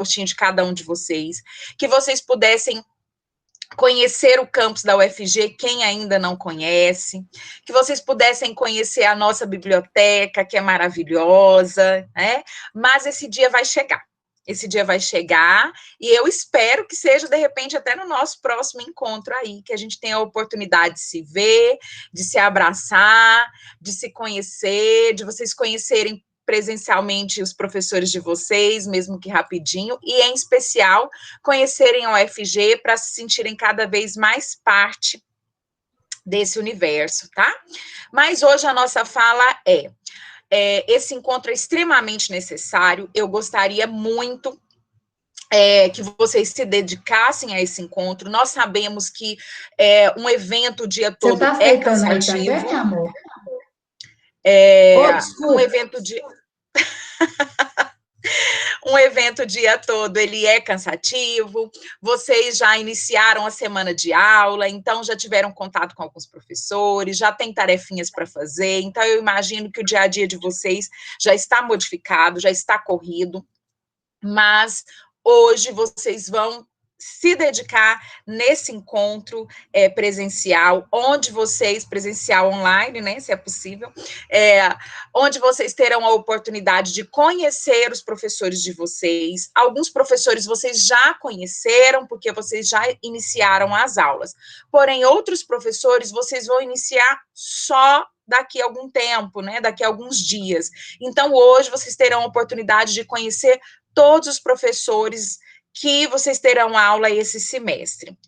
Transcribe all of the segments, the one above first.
rostinho de cada um de vocês, que vocês pudessem conhecer o campus da UFG, quem ainda não conhece, que vocês pudessem conhecer a nossa biblioteca, que é maravilhosa, né? Mas esse dia vai chegar. Esse dia vai chegar e eu espero que seja, de repente, até no nosso próximo encontro aí, que a gente tenha a oportunidade de se ver, de se abraçar, de se conhecer, de vocês conhecerem presencialmente os professores de vocês, mesmo que rapidinho, e, em especial, conhecerem a UFG para se sentirem cada vez mais parte desse universo, tá? Mas hoje a nossa fala esse encontro é extremamente necessário, eu gostaria muito que vocês se dedicassem a esse encontro. Nós sabemos que um evento o dia todo Você tá aceitando aí também, amor? Um evento de... Um evento o dia todo, ele é cansativo, vocês já iniciaram a semana de aula, então já tiveram contato com alguns professores, já tem tarefinhas para fazer, então eu imagino que o dia a dia de vocês já está modificado, já está corrido, mas hoje vocês vão se dedicar nesse encontro presencial, onde vocês, presencial online, né, se é possível, onde vocês terão a oportunidade de conhecer os professores de vocês. Alguns professores vocês já conheceram, porque vocês já iniciaram as aulas. Porém, outros professores vocês vão iniciar só daqui a algum tempo, né, daqui a alguns dias. Então, hoje vocês terão a oportunidade de conhecer todos os professores que vocês terão aula esse semestre.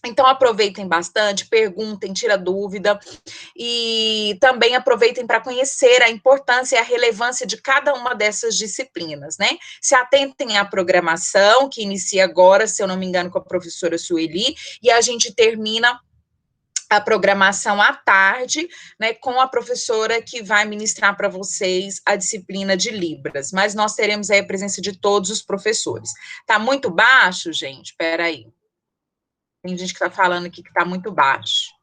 Então, aproveitem bastante, perguntem, tira dúvida, e também aproveitem para conhecer a importância e a relevância de cada uma dessas disciplinas, né? Se atentem à programação, que inicia agora, se eu não me engano, com a professora Sueli, e a gente termina a programação à tarde, né, com a professora que vai ministrar para vocês a disciplina de Libras, mas nós teremos aí a presença de todos os professores. Tá muito baixo, gente? Espera aí. Tem gente que tá falando aqui que tá muito baixo.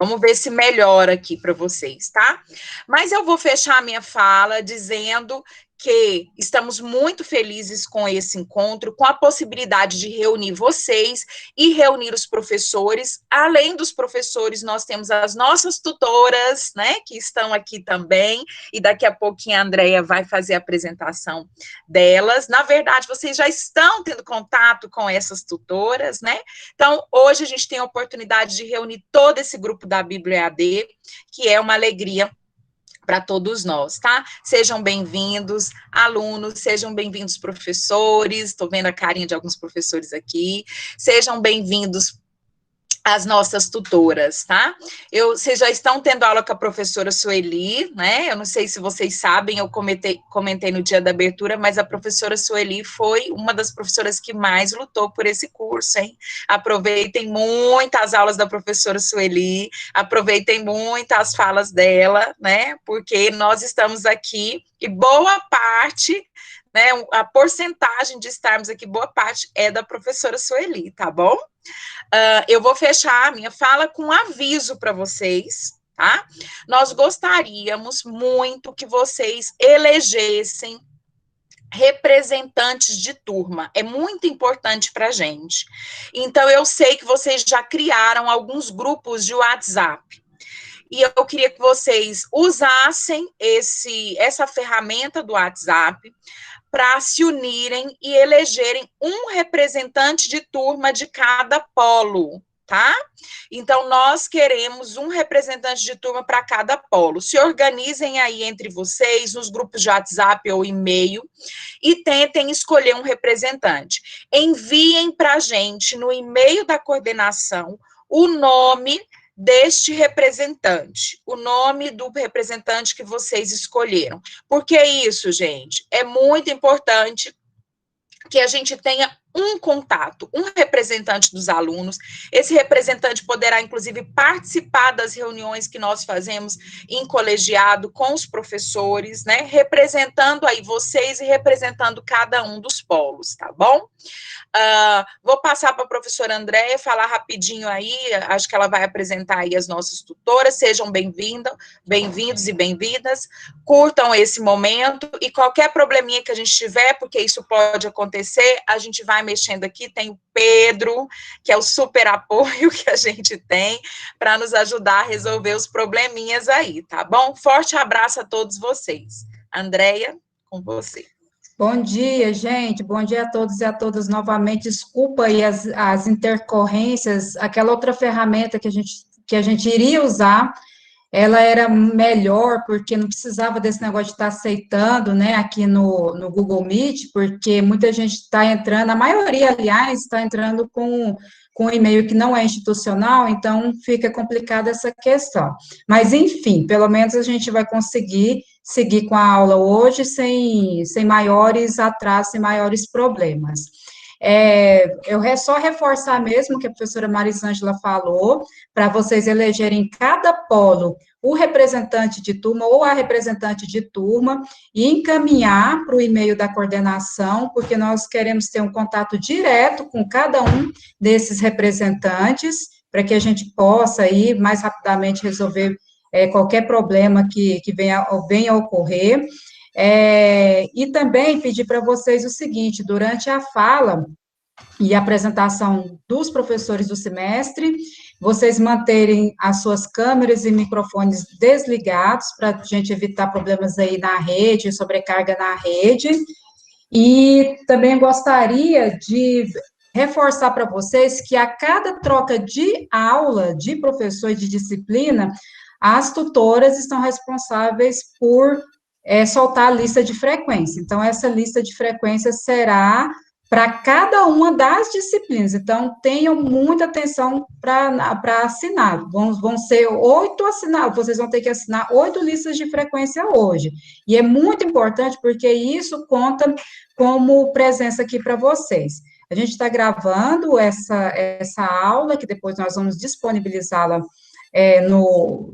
Vamos ver se melhora aqui para vocês, tá? Mas eu vou fechar a minha fala dizendo que estamos muito felizes com esse encontro, com a possibilidade de reunir vocês e reunir os professores. Além dos professores, nós temos as nossas tutoras, né, que estão aqui também, e daqui a pouquinho a Andrea vai fazer a apresentação delas. Na verdade, vocês já estão tendo contato com essas tutoras, né? Então, hoje a gente tem a oportunidade de reunir todo esse grupo da Bíblia EAD, que é uma alegria para todos nós, tá? Sejam bem-vindos, alunos, sejam bem-vindos, professores, estou vendo a carinha de alguns professores aqui, sejam bem-vindos as nossas tutoras, tá? Vocês já estão tendo aula com a professora Sueli, né? Eu não sei se vocês sabem, eu comentei no dia da abertura, mas a professora Sueli foi uma das professoras que mais lutou por esse curso, hein? Aproveitem muito as aulas da professora Sueli, aproveitem muito as falas dela, né? Porque nós estamos aqui e boa parte, né, a porcentagem de estarmos aqui, boa parte é da professora Sueli, tá bom? Eu vou fechar a minha fala com um aviso para vocês, tá? Nós gostaríamos muito que vocês elegessem representantes de turma, é muito importante para a gente. Então, eu sei que vocês já criaram alguns grupos de WhatsApp, e eu queria que vocês usassem essa ferramenta do WhatsApp para se unirem e elegerem um representante de turma de cada polo, tá? Então, nós queremos um representante de turma para cada polo. Se organizem aí entre vocês, nos grupos de WhatsApp ou e-mail, e tentem escolher um representante. Enviem para a gente, no e-mail da coordenação, o nome deste representante, o nome do representante que vocês escolheram. Por que isso, gente? É muito importante que a gente tenha um contato, um representante dos alunos. Esse representante poderá, inclusive, participar das reuniões que nós fazemos em colegiado com os professores, né? Representando aí vocês e representando cada um dos polos, tá bom? Vou passar para a professora Andréia falar rapidinho aí, acho que ela vai apresentar aí as nossas tutoras, sejam bem-vindos e bem-vindas, curtam esse momento, e qualquer probleminha que a gente tiver, porque isso pode acontecer, a gente vai mexendo aqui, tem o Pedro, que é o super apoio que a gente tem, para nos ajudar a resolver os probleminhas aí, tá bom? Forte abraço a todos vocês. Andréia, com você. Bom dia, gente. Bom dia a todos e a todas novamente. Desculpa aí as intercorrências. Aquela outra ferramenta que a gente iria usar, ela era melhor, porque não precisava desse negócio de estar aceitando, né, aqui no Google Meet, porque muita gente está entrando, a maioria, aliás, está entrando com um e-mail que não é institucional, então fica complicada essa questão. Mas, enfim, pelo menos a gente vai conseguir seguir com a aula hoje sem maiores atrasos, sem maiores problemas. Eu só reforçar mesmo o que a professora Marisângela falou, para vocês elegerem em cada polo o representante de turma ou a representante de turma e encaminhar para o e-mail da coordenação, porque nós queremos ter um contato direto com cada um desses representantes, para que a gente possa aí mais rapidamente resolver qualquer problema que venha a ocorrer. E também pedir para vocês o seguinte: durante a fala e a apresentação dos professores do semestre, vocês manterem as suas câmeras e microfones desligados, para a gente evitar problemas aí na rede, sobrecarga na rede. E também gostaria de reforçar para vocês que a cada troca de aula, de professor e de disciplina, as tutoras estão responsáveis por soltar a lista de frequência. Então, essa lista de frequência será para cada uma das disciplinas. Então, tenham muita atenção para assinar. Vão ser 8 assinados, vocês vão ter que assinar 8 listas de frequência hoje. E é muito importante, porque isso conta como presença aqui para vocês. A gente está gravando essa aula, que depois nós vamos disponibilizá-la no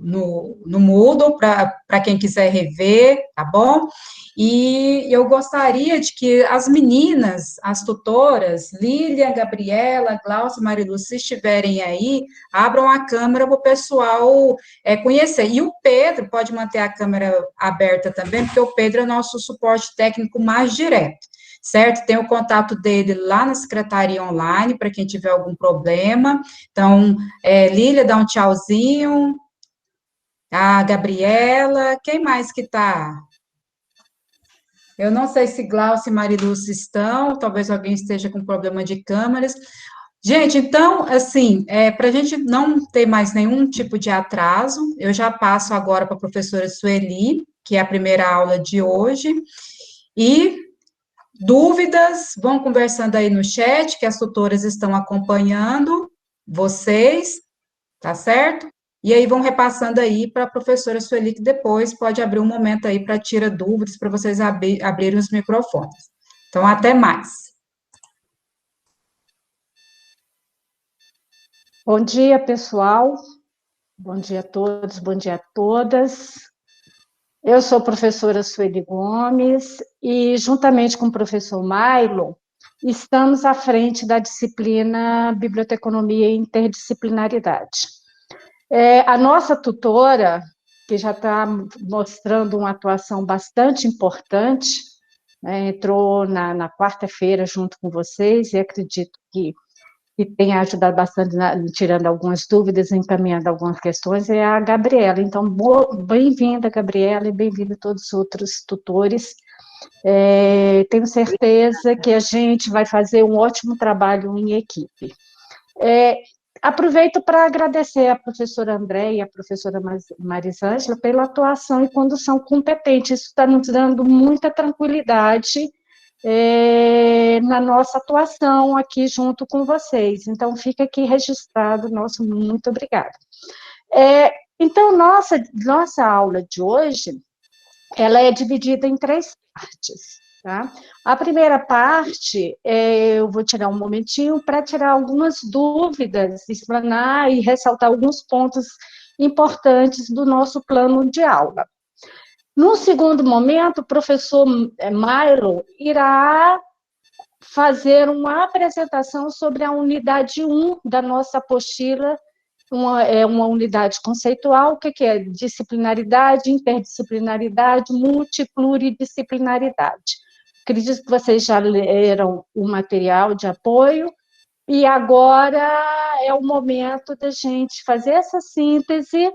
Moodle, para quem quiser rever, tá bom? E eu gostaria de que as meninas, as tutoras, Lília, Gabriela, Glaucia, Marilu, se estiverem aí, abram a câmera para o pessoal conhecer. E o Pedro pode manter a câmera aberta também, porque o Pedro é nosso suporte técnico mais direto, certo? Tem o contato dele lá na secretaria online, para quem tiver algum problema. Então, Lília, dá um tchauzinho. A Gabriela, quem mais que está? Eu não sei se Glaucia e Mariluz estão, talvez alguém esteja com problema de câmeras. Gente, então, assim, para a gente não ter mais nenhum tipo de atraso, eu já passo agora para a professora Sueli, que é a primeira aula de hoje, e dúvidas, vão conversando aí no chat, que as tutoras estão acompanhando vocês, tá certo? E aí vão repassando aí para a professora Sueli, que depois pode abrir um momento aí para tirar dúvidas, para vocês abrirem os microfones. Então, até mais. Bom dia, pessoal. Bom dia a todos, bom dia a todas. Eu sou a professora Sueli Gomes e, juntamente com o professor Mailo, estamos à frente da disciplina Biblioteconomia e Interdisciplinaridade. A nossa tutora, que já está mostrando uma atuação bastante importante, entrou na quarta-feira junto com vocês e acredito que tem ajudado bastante, tirando algumas dúvidas, encaminhando algumas questões, é a Gabriela. Então, bem-vinda, Gabriela, e bem-vinda a todos os outros tutores. Tenho certeza que a gente vai fazer um ótimo trabalho em equipe. Aproveito para agradecer à professora André e à professora Marisângela pela atuação e condução competente. Isso está nos dando muita tranquilidade na nossa atuação aqui junto com vocês. Então, fica aqui registrado, nosso muito obrigada. Então, nossa aula de hoje, ela é dividida em 3 partes. tá? A primeira parte, eu vou tirar um momentinho para tirar algumas dúvidas, explanar e ressaltar alguns pontos importantes do nosso plano de aula. No segundo momento, o professor Milo irá fazer uma apresentação sobre a unidade 1 da nossa apostila, uma unidade conceitual. O que é disciplinaridade, interdisciplinaridade, multipluridisciplinaridade. Acredito que vocês já leram o material de apoio, e agora é o momento da gente fazer essa síntese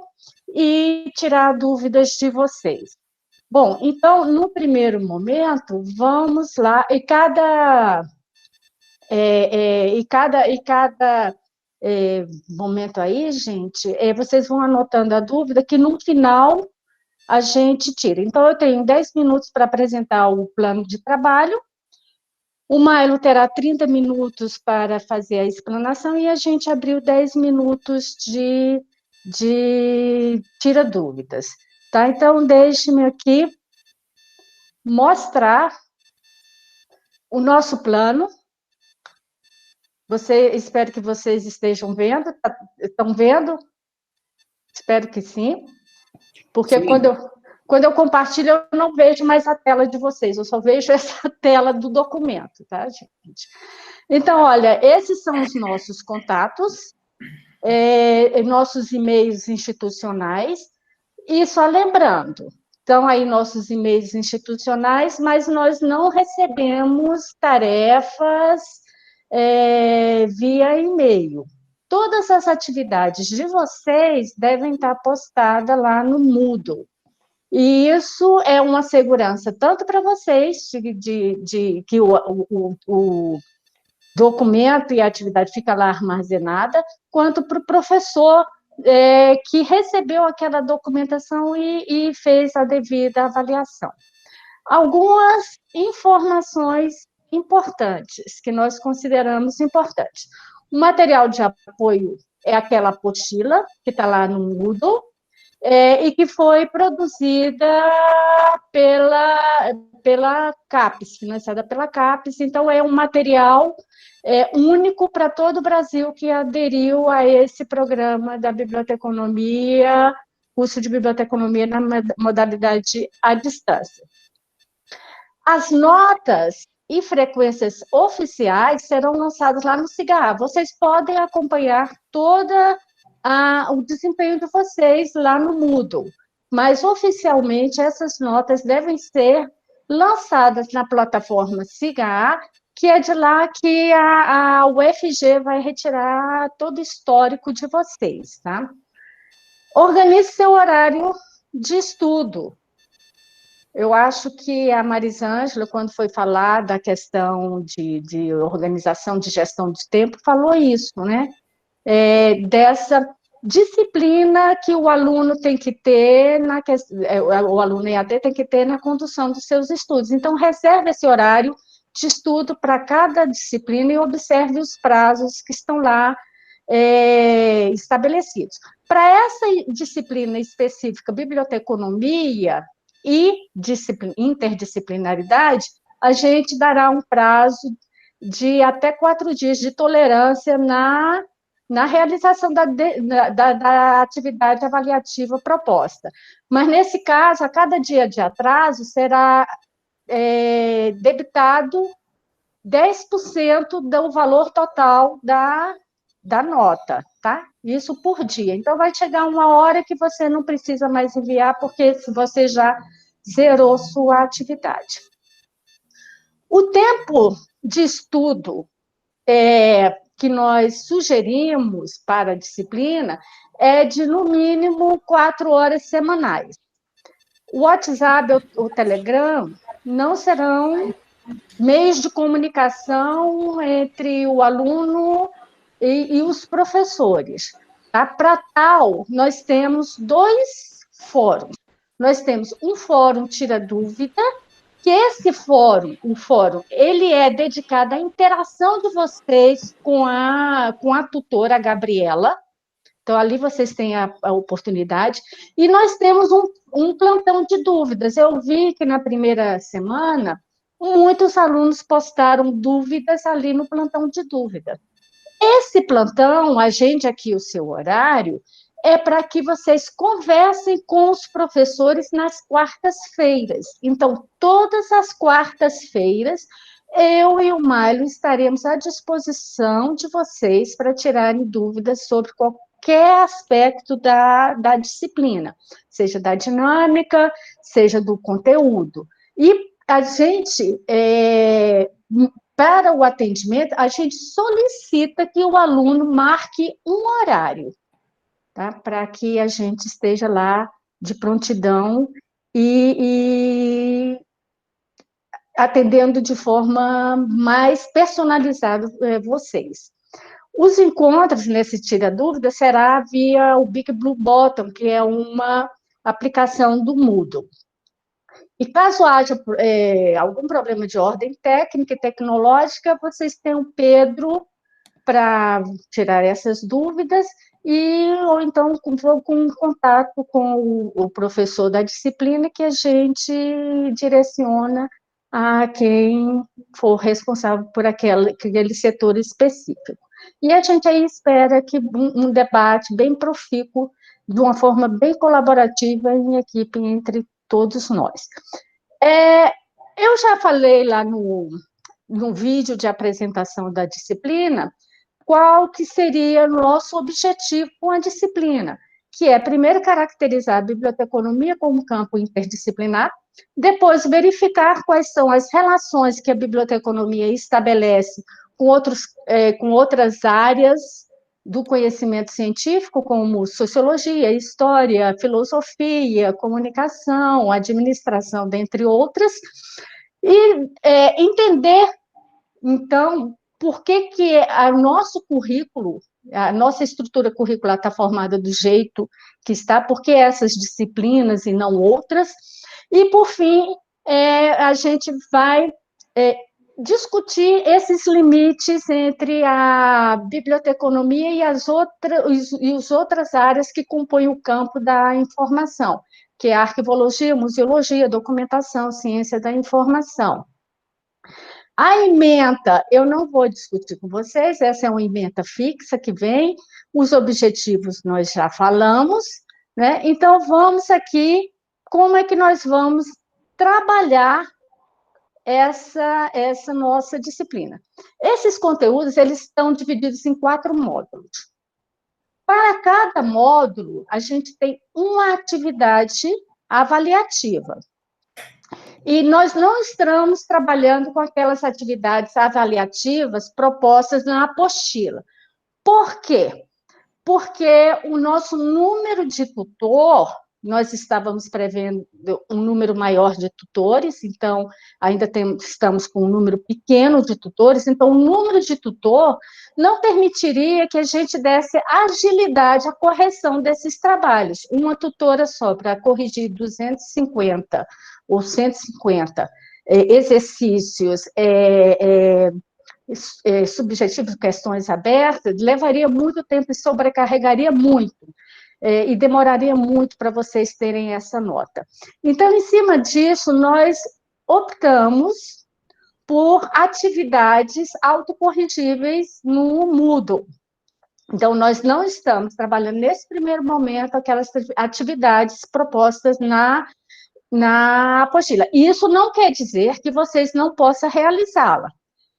e tirar dúvidas de vocês. Bom, então, no primeiro momento, vamos lá, e cada momento aí, gente, vocês vão anotando a dúvida, que no final a gente tira. Então, eu tenho 10 minutos para apresentar o plano de trabalho, o Milo terá 30 minutos para fazer a explanação, e a gente abriu 10 minutos de tira dúvidas. Tá? Então, deixe-me aqui mostrar o nosso plano. Espero que vocês estejam vendo. Estão vendo? Espero que sim. Porque sim, quando eu compartilho, eu não vejo mais a tela de vocês, eu só vejo essa tela do documento, tá, gente? Então, olha, esses são os nossos contatos, nossos e-mails institucionais, e só lembrando, estão aí nossos e-mails institucionais, mas nós não recebemos tarefas via e-mail. Todas as atividades de vocês devem estar postadas lá no Moodle. E isso é uma segurança tanto para vocês, de que o documento e a atividade fica lá armazenada, quanto para o professor que recebeu aquela documentação e fez a devida avaliação. Algumas informações importantes, que nós consideramos importantes. O material de apoio é aquela apostila, que está lá no Moodle, e que foi produzida pela CAPES, financiada pela CAPES. Então, é um material único para todo o Brasil que aderiu a esse programa da biblioteconomia, curso de biblioteconomia na modalidade à distância. As notas e frequências oficiais serão lançadas lá no SIGA. Vocês podem acompanhar o desempenho de vocês lá no Moodle, mas oficialmente essas notas devem ser lançadas na plataforma SIGA, que é de lá que a UFG vai retirar todo o histórico de vocês, tá? Organize seu horário de estudo. Eu acho que a Marisângela, quando foi falar da questão de organização, de gestão de tempo, falou isso, né? Dessa disciplina que o aluno tem que ter, o aluno EAD tem que ter na condução dos seus estudos. Então, reserve esse horário de estudo para cada disciplina e observe os prazos que estão lá estabelecidos. Para essa disciplina específica, biblioteconomia e interdisciplinaridade, a gente dará um prazo de até 4 dias de tolerância na realização da atividade avaliativa proposta. Mas, nesse caso, a cada dia de atraso será debitado 10% do valor total da nota, tá? Isso por dia. Então, vai chegar uma hora que você não precisa mais enviar, porque você já zerou sua atividade. O tempo de estudo que nós sugerimos para a disciplina é de, no mínimo, 4 horas semanais. O WhatsApp ou o Telegram não serão meios de comunicação entre o aluno e os professores. Tá? Para tal, nós temos 2 fóruns. Nós temos um fórum Tira Dúvida, que esse fórum, ele é dedicado à interação de vocês com a tutora Gabriela. Então, ali vocês têm a oportunidade. E nós temos um plantão de dúvidas. Eu vi que na primeira semana muitos alunos postaram dúvidas ali no plantão de dúvida. Esse plantão, agende aqui o seu horário, é para que vocês conversem com os professores nas quartas-feiras. Então, todas as quartas-feiras, eu e o Mailo estaremos à disposição de vocês para tirarem dúvidas sobre qualquer aspecto da disciplina, seja da dinâmica, seja do conteúdo. E a gente, para o atendimento, a gente solicita que o aluno marque um horário, tá? Para que a gente esteja lá de prontidão e atendendo de forma mais personalizada vocês. Os encontros nesse Tira Dúvida será via o Big Blue Button, que é uma aplicação do Moodle. E caso haja algum problema de ordem técnica e tecnológica, vocês têm o Pedro para tirar essas dúvidas, ou então vou com contato com o professor da disciplina, que a gente direciona a quem for responsável por aquele setor específico. E a gente aí espera que um debate bem profícuo, de uma forma bem colaborativa em equipe entre todos nós. Eu já falei lá no vídeo de apresentação da disciplina, qual que seria o nosso objetivo com a disciplina, que é, primeiro, caracterizar a biblioteconomia como campo interdisciplinar, depois, verificar quais são as relações que a biblioteconomia estabelece com outras áreas do conhecimento científico, como sociologia, história, filosofia, comunicação, administração, dentre outras, e entender, então, por que o nosso currículo, a nossa estrutura curricular está formada do jeito que está, por que essas disciplinas e não outras, e, por fim, a gente vai discutir esses limites entre a biblioteconomia e as outras áreas que compõem o campo da informação, que é a arquivologia, museologia, documentação, ciência da informação. A ementa, eu não vou discutir com vocês, essa é uma ementa fixa que vem, os objetivos nós já falamos, né? Então, vamos aqui, como é que nós vamos trabalhar essa nossa disciplina. Esses conteúdos, eles estão divididos em 4 módulos. Para cada módulo, a gente tem uma atividade avaliativa. E nós não estamos trabalhando com aquelas atividades avaliativas propostas na apostila. Por quê? Porque o nosso número de tutor, nós estávamos prevendo um número maior de tutores, então ainda estamos com um número pequeno de tutores, então o número de tutor não permitiria que a gente desse agilidade à correção desses trabalhos. Uma tutora só para corrigir 250 ou 150 exercícios subjetivos, questões abertas, levaria muito tempo e sobrecarregaria muito, e demoraria muito para vocês terem essa nota. Então, em cima disso, nós optamos por atividades autocorrigíveis no Moodle. Então, nós não estamos trabalhando, nesse primeiro momento, aquelas atividades propostas na apostila. E isso não quer dizer que vocês não possam realizá-la.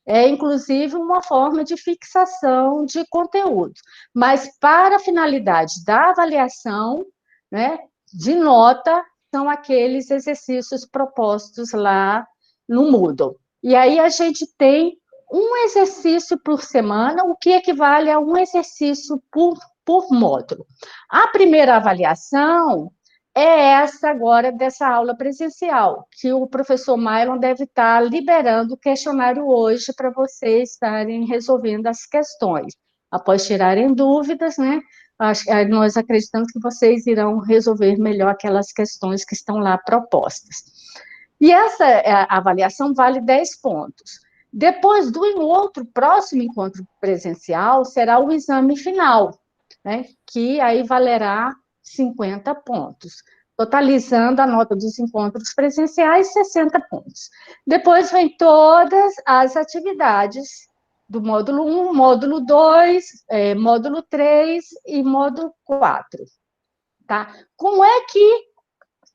É, inclusive, uma forma de fixação de conteúdo. Mas, para a finalidade da avaliação, né, de nota, são aqueles exercícios propostos lá no Moodle. E aí a gente tem um exercício por semana, o que equivale a um exercício por módulo. A primeira avaliação é essa agora dessa aula presencial, que o professor Mylon deve estar liberando o questionário hoje para vocês estarem resolvendo as questões. Após tirarem dúvidas, né, nós acreditamos que vocês irão resolver melhor aquelas questões que estão lá propostas. E essa avaliação vale 10 pontos. Depois do outro próximo encontro presencial, será o exame final, né, que aí valerá 50 pontos. totalizando a nota dos encontros presenciais, 60 pontos. Depois vem todas as atividades do módulo 1, módulo 2, módulo 3 e módulo 4. Tá? Como é que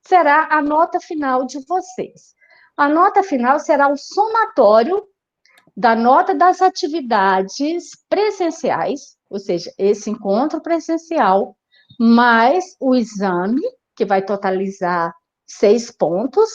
será a nota final de vocês? A nota final será o somatório da nota das atividades presenciais, ou seja, esse encontro presencial, mais o exame, que vai totalizar 6 pontos,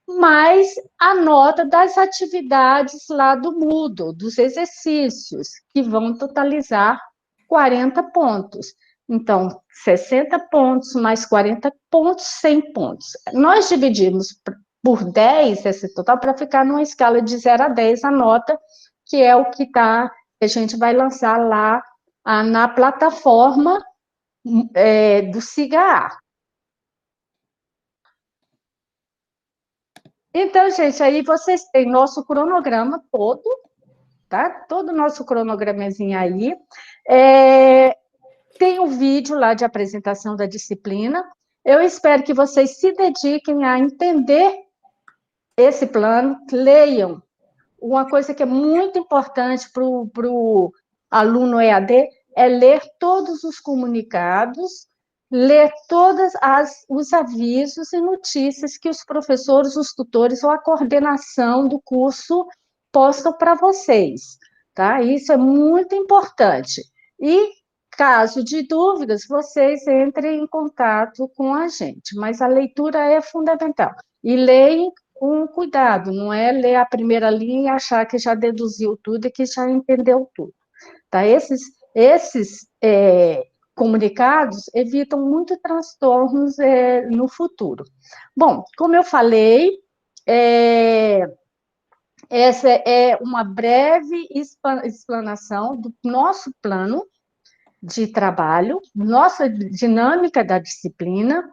mais a nota das atividades lá do Moodle, dos exercícios, que vão totalizar 40 pontos. Então, 60 pontos mais 40 pontos, 100 pontos. Nós dividimos por 10 esse total para ficar numa escala de 0 a 10 a nota, que é o que a gente vai lançar lá na plataforma do SIGA. Então, gente, aí vocês têm nosso cronograma todo, tá? Todo o nosso cronogramazinho aí. Tem um vídeo lá de apresentação da disciplina. Eu espero que vocês se dediquem a entender esse plano, leiam. Uma coisa que é muito importante para o aluno EAD é ler todos os comunicados, ler todos os avisos e notícias que os professores, os tutores ou a coordenação do curso postam para vocês, tá? Isso é muito importante. E, caso de dúvidas, vocês entrem em contato com a gente, mas a leitura é fundamental. E leem com cuidado, não é ler a primeira linha e achar que já deduziu tudo e que já entendeu tudo. Tá? Esses comunicados evitam muito transtornos no futuro. Bom, como eu falei, essa é uma breve explanação do nosso plano de trabalho, nossa dinâmica da disciplina,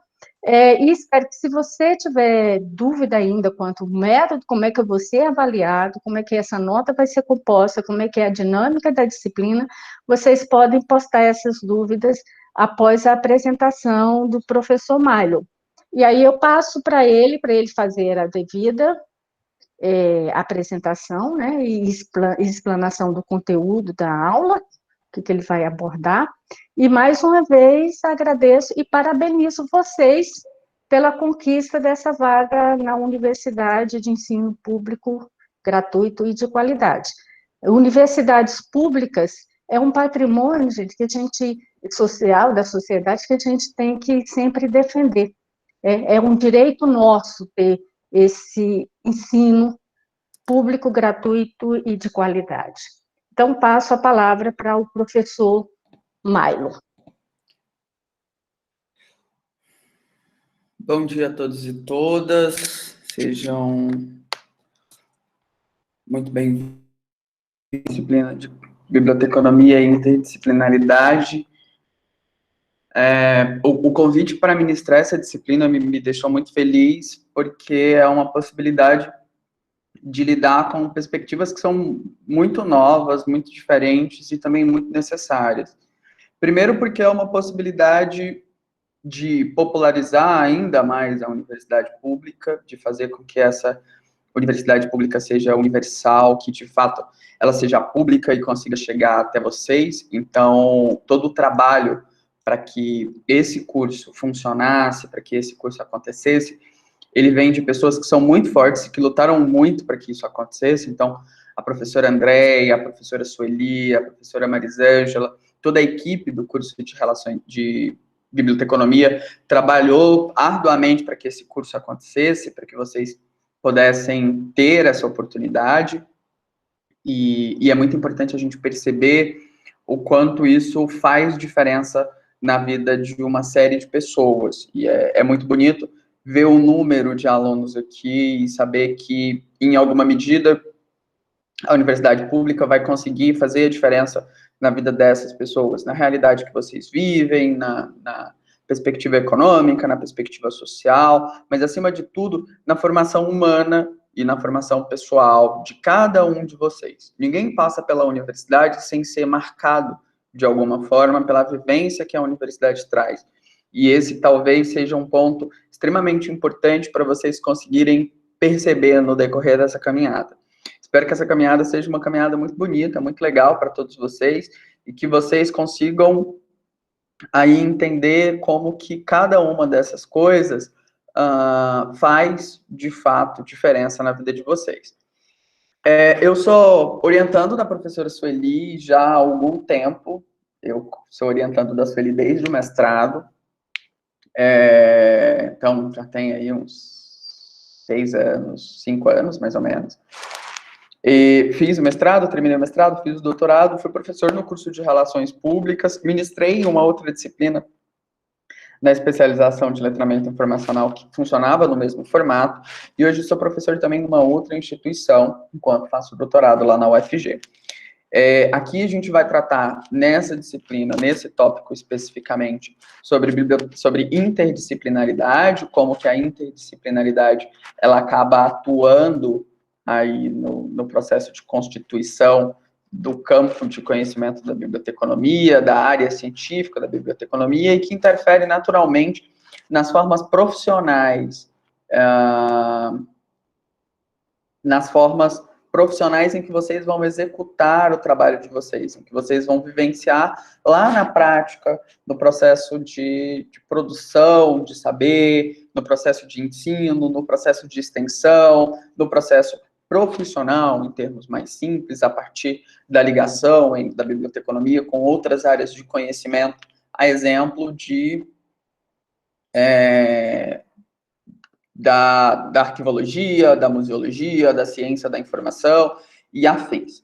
e espero que, se você tiver dúvida ainda quanto ao método, como é que eu vou ser avaliado, como é que essa nota vai ser composta, como é que é a dinâmica da disciplina, vocês podem postar essas dúvidas após a apresentação do professor Milo. E aí eu passo para ele fazer a devida apresentação, né, e explanação do conteúdo da aula, o que ele vai abordar. E, mais uma vez, agradeço e parabenizo vocês pela conquista dessa vaga na Universidade de Ensino Público Gratuito e de Qualidade. Universidades públicas é um patrimônio, gente, que a gente, social, da sociedade, que a gente tem que sempre defender. É um direito nosso ter esse ensino público, gratuito e de qualidade. Então, passo a palavra para o professor Milo. Bom dia a todos e todas, sejam muito bem-vindos à disciplina de biblioteconomia e interdisciplinaridade. O convite para ministrar essa disciplina me deixou muito feliz, porque é uma possibilidade de lidar com perspectivas que são muito novas, muito diferentes e também muito necessárias. Primeiro, porque é uma possibilidade de popularizar ainda mais a universidade pública, de fazer com que essa universidade pública seja universal, que, de fato, ela seja pública e consiga chegar até vocês. Então, todo o trabalho para que esse curso funcionasse, para que esse curso acontecesse, ele vem de pessoas que são muito fortes, que lutaram muito para que isso acontecesse. Então, a professora Andréia, a professora Sueli, a professora Marisângela, toda a equipe do curso de Relações de Biblioteconomia trabalhou arduamente para que esse curso acontecesse, para que vocês pudessem ter essa oportunidade. E é muito importante a gente perceber o quanto isso faz diferença na vida de uma série de pessoas. E é muito bonito ver o número de alunos aqui e saber que, em alguma medida, a universidade pública vai conseguir fazer a diferença na vida dessas pessoas, na realidade que vocês vivem, na perspectiva econômica, na perspectiva social, mas, acima de tudo, na formação humana e na formação pessoal de cada um de vocês. Ninguém passa pela universidade sem ser marcado, de alguma forma, pela vivência que a universidade traz. E esse talvez seja um ponto extremamente importante para vocês conseguirem perceber no decorrer dessa caminhada. Espero que essa caminhada seja uma caminhada muito bonita, muito legal para todos vocês, e que vocês consigam aí entender como que cada uma dessas coisas faz, de fato, diferença na vida de vocês. Eu sou orientando da professora Sueli já há algum tempo. Eu sou orientando da Sueli desde o mestrado. Então, já tem aí uns 6 anos, 5 anos, mais ou menos. E fiz o mestrado, terminei o mestrado, fiz o doutorado, fui professor no curso de Relações Públicas, ministrei uma outra disciplina na especialização de letramento informacional que funcionava no mesmo formato, e hoje sou professor também numa outra instituição, enquanto faço doutorado lá na UFG. Aqui a gente vai tratar nessa disciplina, nesse tópico especificamente, sobre interdisciplinaridade, como que a interdisciplinaridade ela acaba atuando aí no processo de constituição do campo de conhecimento da biblioteconomia, da área científica da biblioteconomia, e que interfere naturalmente nas formas profissionais, em que vocês vão executar o trabalho de vocês, em que vocês vão vivenciar lá na prática, no processo de produção, de saber, no processo de ensino, no processo de extensão, no processo profissional, em termos mais simples, a partir da ligação da biblioteconomia com outras áreas de conhecimento, a exemplo da arquivologia, da museologia, da ciência da informação e afins.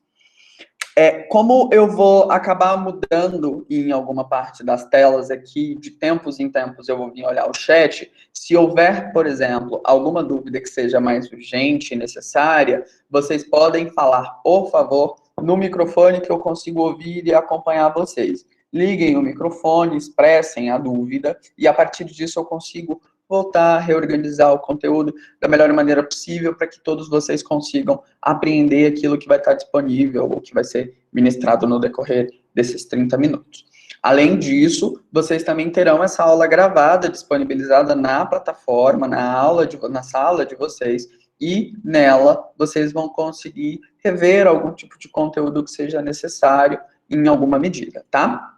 Como eu vou acabar mudando em alguma parte das telas aqui, de tempos em tempos eu vou vir olhar o chat, se houver, por exemplo, alguma dúvida que seja mais urgente e necessária, vocês podem falar, por favor, no microfone que eu consigo ouvir e acompanhar vocês. Liguem o microfone, expressem a dúvida, e a partir disso eu consigo voltar a reorganizar o conteúdo da melhor maneira possível para que todos vocês consigam apreender aquilo que vai estar disponível ou que vai ser ministrado no decorrer desses 30 minutos. Além disso, vocês também terão essa aula gravada, disponibilizada na plataforma, na sala de vocês, e nela vocês vão conseguir rever algum tipo de conteúdo que seja necessário em alguma medida, tá?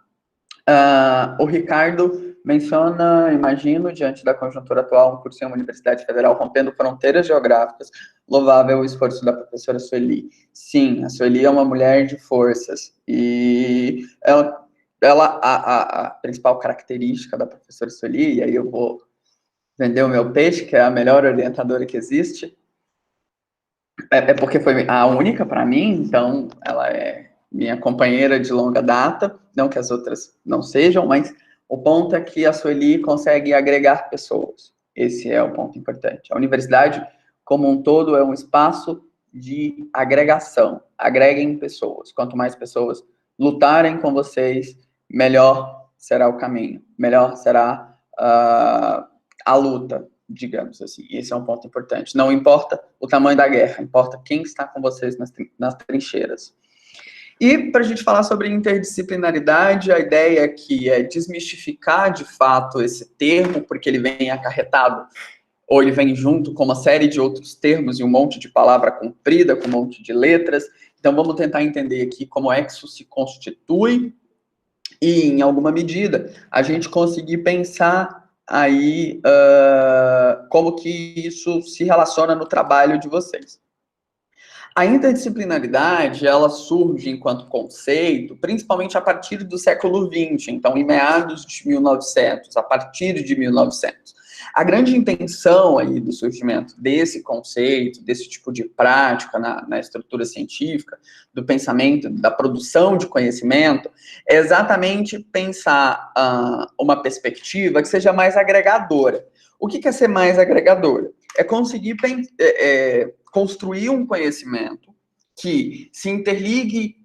O Ricardo menciona, imagino, diante da conjuntura atual, um curso em uma universidade federal rompendo fronteiras geográficas, louvável o esforço da professora Sueli. Sim, a Sueli é uma mulher de forças, e a principal característica da professora Sueli, e aí eu vou vender o meu peixe, que é a melhor orientadora que existe, porque foi a única para mim, então ela é minha companheira de longa data, não que as outras não sejam, mas o ponto é que a Sueli consegue agregar pessoas. Esse é o ponto importante. A universidade, como um todo, é um espaço de agregação. Agreguem pessoas. Quanto mais pessoas lutarem com vocês, melhor será o caminho, melhor será a luta, digamos assim. Esse é um ponto importante. Não importa o tamanho da guerra, importa quem está com vocês nas trincheiras. E para a gente falar sobre interdisciplinaridade, a ideia aqui é desmistificar de fato esse termo, porque ele vem acarretado, ou ele vem junto com uma série de outros termos e um monte de palavra comprida, com um monte de letras. Então vamos tentar entender aqui como é que isso se constitui e, em alguma medida, a gente conseguir pensar aí como que isso se relaciona no trabalho de vocês. A interdisciplinaridade, ela surge enquanto conceito, principalmente a partir do século XX, então em meados de 1900, a partir de 1900. A grande intenção aí do surgimento desse conceito, desse tipo de prática na estrutura científica, do pensamento, da produção de conhecimento, é exatamente pensar uma perspectiva que seja mais agregadora. O que é ser mais agregadora? É conseguir construir um conhecimento que se interligue,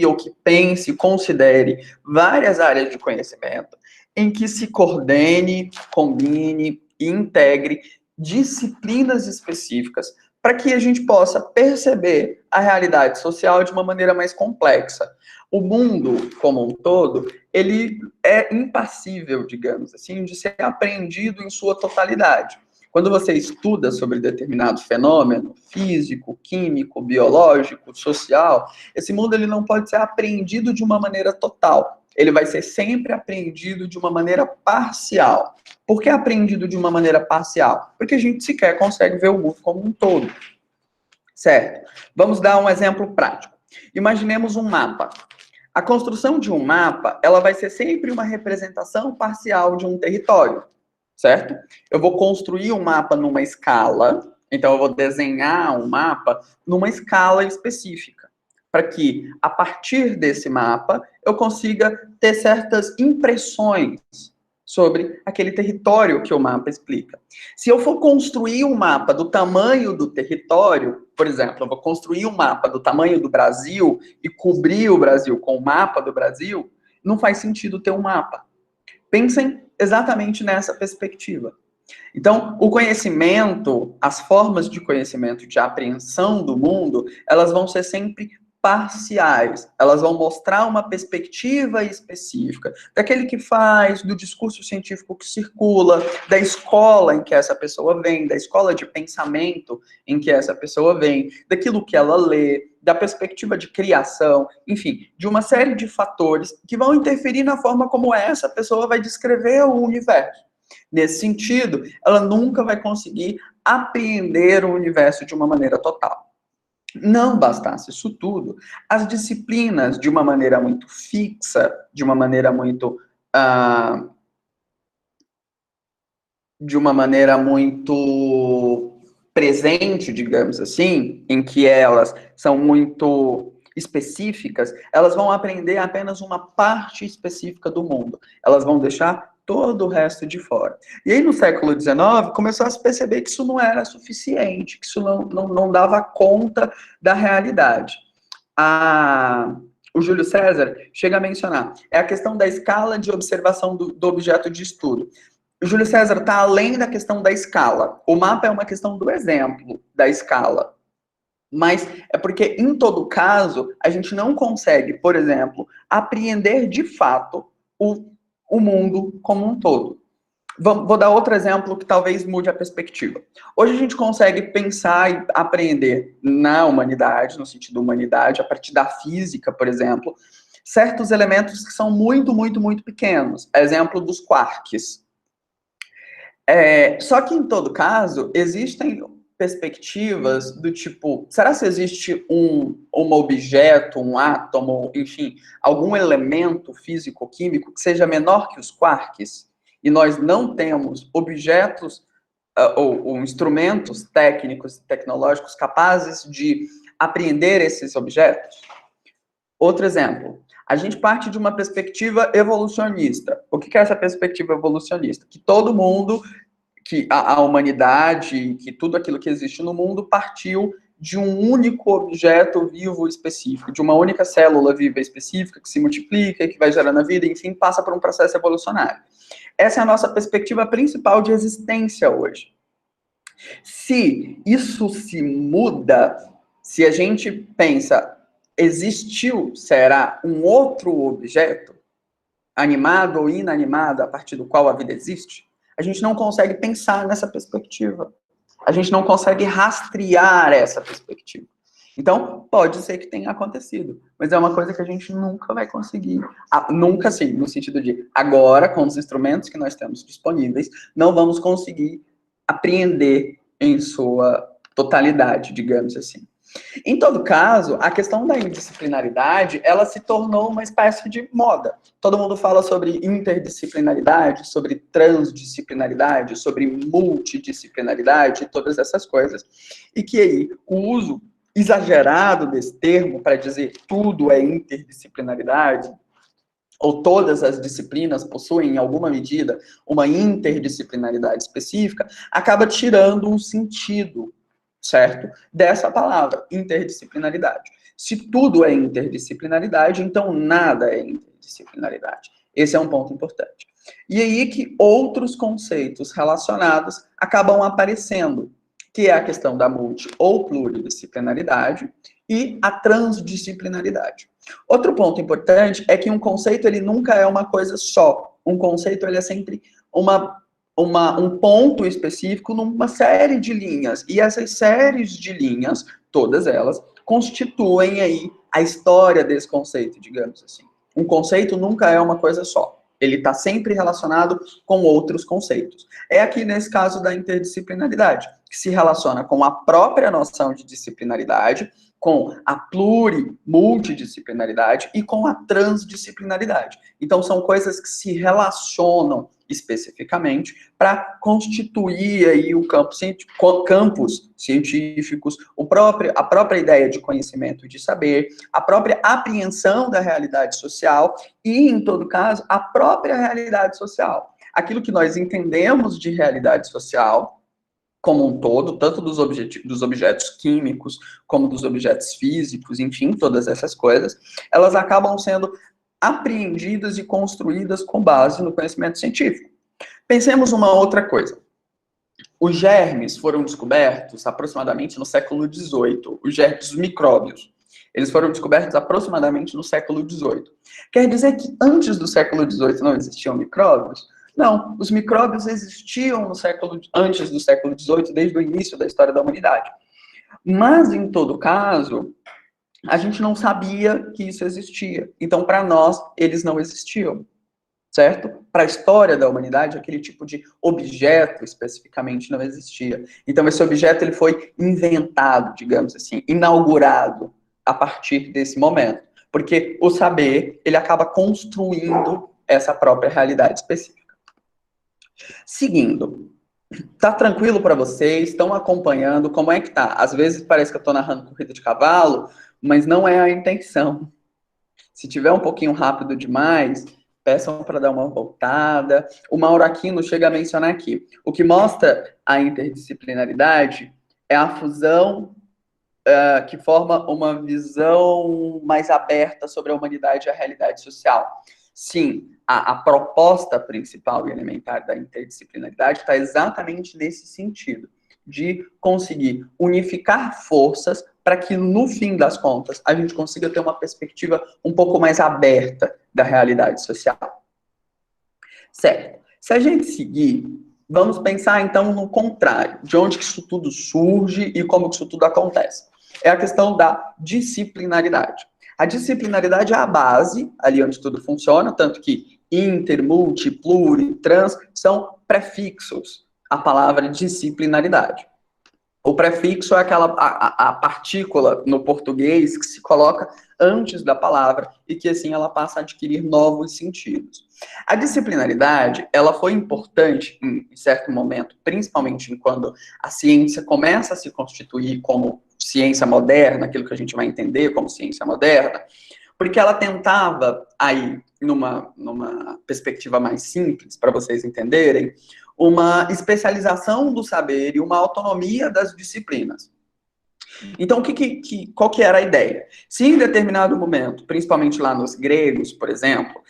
ou que pense, considere várias áreas de conhecimento, em que se coordene, combine e integre disciplinas específicas para que a gente possa perceber a realidade social de uma maneira mais complexa. O mundo, como um todo, ele é impassível, digamos assim, de ser apreendido em sua totalidade. Quando você estuda sobre determinado fenômeno físico, químico, biológico, social, esse mundo ele não pode ser apreendido de uma maneira total. Ele vai ser sempre apreendido de uma maneira parcial. Por que apreendido de uma maneira parcial? Porque a gente sequer consegue ver o mundo como um todo. Certo? Vamos dar um exemplo prático. Imaginemos um mapa. A construção de um mapa, ela vai ser sempre uma representação parcial de um território. Certo? Eu vou construir um mapa numa escala, então eu vou desenhar um mapa numa escala específica, para que, a partir desse mapa, eu consiga ter certas impressões sobre aquele território que o mapa explica. Se eu for construir um mapa do tamanho do território, por exemplo, eu vou construir um mapa do tamanho do Brasil e cobrir o Brasil com o mapa do Brasil, não faz sentido ter um mapa. Pensem exatamente nessa perspectiva. Então, o conhecimento, as formas de conhecimento, de apreensão do mundo, elas vão ser sempre parciais. Elas vão mostrar uma perspectiva específica daquele que faz, do discurso científico que circula, da escola em que essa pessoa vem, da escola de pensamento em que essa pessoa vem, daquilo que ela lê, da perspectiva de criação, enfim, de uma série de fatores que vão interferir na forma como essa pessoa vai descrever o universo. Nesse sentido, ela nunca vai conseguir apreender o universo de uma maneira total. Não bastasse isso tudo, as disciplinas, de uma maneira muito fixa, de uma maneira muito presente, digamos assim, em que elas são muito específicas, elas vão aprender apenas uma parte específica do mundo. Elas vão deixar todo o resto de fora. E aí, no século XIX, começou a se perceber que isso não era suficiente, que isso não dava conta da realidade. O Júlio César chega a mencionar, é a questão da escala de observação do objeto de estudo. O Júlio César está além da questão da escala. O mapa é uma questão do exemplo da escala. Mas é porque, em todo caso, a gente não consegue, por exemplo, apreender de fato o mundo como um todo. Vou dar outro exemplo que talvez mude a perspectiva. Hoje a gente consegue pensar e apreender na humanidade, no sentido humanidade, a partir da física, por exemplo, certos elementos que são muito, muito, muito pequenos. Exemplo dos quarks. Só que, em todo caso, existem perspectivas do tipo, será que existe um objeto, um átomo, enfim, algum elemento físico-químico que seja menor que os quarks? E nós não temos objetos ou instrumentos técnicos e tecnológicos capazes de apreender esses objetos? Outro exemplo, a gente parte de uma perspectiva evolucionista. O que é essa perspectiva evolucionista? Que todo mundo, que a humanidade, que tudo aquilo que existe no mundo partiu de um único objeto vivo específico, de uma única célula viva específica que se multiplica, que vai gerando a vida, enfim, passa por um processo evolucionário. Essa é a nossa perspectiva principal de existência hoje. Se isso se muda, se a gente pensa, existiu, será um outro objeto, animado ou inanimado, a partir do qual a vida existe, a gente não consegue pensar nessa perspectiva. A gente não consegue rastrear essa perspectiva. Então, pode ser que tenha acontecido, mas é uma coisa que a gente nunca vai conseguir. Nunca, sim, no sentido de, agora, com os instrumentos que nós temos disponíveis, não vamos conseguir apreender em sua totalidade, digamos assim. Em todo caso, a questão da interdisciplinaridade, ela se tornou uma espécie de moda. Todo mundo fala sobre interdisciplinaridade, sobre transdisciplinaridade, sobre multidisciplinaridade, todas essas coisas. E que aí, o uso exagerado desse termo para dizer tudo é interdisciplinaridade, ou todas as disciplinas possuem, em alguma medida, uma interdisciplinaridade específica, acaba tirando o sentido, certo? Dessa palavra, interdisciplinaridade. Se tudo é interdisciplinaridade, então nada é interdisciplinaridade. Esse é um ponto importante. E aí que outros conceitos relacionados acabam aparecendo. que é a questão da multi ou pluridisciplinaridade, e a transdisciplinaridade. Outro ponto importante é que um conceito ele nunca é uma coisa só. Um conceito ele é sempre um ponto específico numa série de linhas. E essas séries de linhas, todas elas, constituem aí a história desse conceito, digamos assim. Um conceito nunca é uma coisa só. Ele está sempre relacionado com outros conceitos. É aqui nesse caso da interdisciplinaridade, que se relaciona com a própria noção de disciplinaridade, com a multidisciplinaridade e com a transdisciplinaridade. Então, são coisas que se relacionam especificamente para constituir aí o campos científicos, a própria ideia de conhecimento e de saber, a própria apreensão da realidade social e, em todo caso, a própria realidade social. Aquilo que nós entendemos de realidade social como um todo, tanto dos objetos químicos, como dos objetos físicos, enfim, todas essas coisas, elas acabam sendo apreendidas e construídas com base no conhecimento científico. Pensemos uma outra coisa. Os germes foram descobertos aproximadamente no século XVIII, os germes dos micróbios. Eles foram descobertos aproximadamente no século XVIII. Quer dizer que antes do século XVIII não existiam micróbios? Não, os micróbios existiam antes do século XVIII, desde o início da história da humanidade. Mas, em todo caso, a gente não sabia que isso existia. Então, para nós, eles não existiam, certo? Para a história da humanidade, aquele tipo de objeto, especificamente, não existia. Então, esse objeto ele foi inventado, digamos assim, inaugurado a partir desse momento. Porque o saber, ele acaba construindo essa própria realidade específica. Seguindo, tá tranquilo para vocês? Estão acompanhando? Como é que tá? Às vezes parece que eu estou narrando corrida de cavalo, mas não é a intenção. Se tiver um pouquinho rápido demais, peçam para dar uma voltada. O Mauro Aquino chega a mencionar aqui. O que mostra a interdisciplinaridade é a fusão que forma uma visão mais aberta sobre a humanidade e a realidade social. Sim, a proposta principal e elementar da interdisciplinaridade está exatamente nesse sentido, de conseguir unificar forças para que, no fim das contas, a gente consiga ter uma perspectiva um pouco mais aberta da realidade social. Certo. Se a gente seguir, vamos pensar, então, no contrário, de onde que isso tudo surge e como que isso tudo acontece. É a questão da disciplinaridade. A disciplinaridade é a base, ali onde tudo funciona, tanto que inter, multi, pluri, trans são prefixos à palavra disciplinaridade. O prefixo é a partícula no português que se coloca antes da palavra e que assim ela passa a adquirir novos sentidos. A disciplinaridade, ela foi importante em certo momento, principalmente quando a ciência começa a se constituir como ciência moderna, aquilo que a gente vai entender como ciência moderna, porque ela tentava, aí, numa perspectiva mais simples, para vocês entenderem, uma especialização do saber e uma autonomia das disciplinas. Então, qual que era a ideia? Se em determinado momento, principalmente lá nos gregos, por exemplo,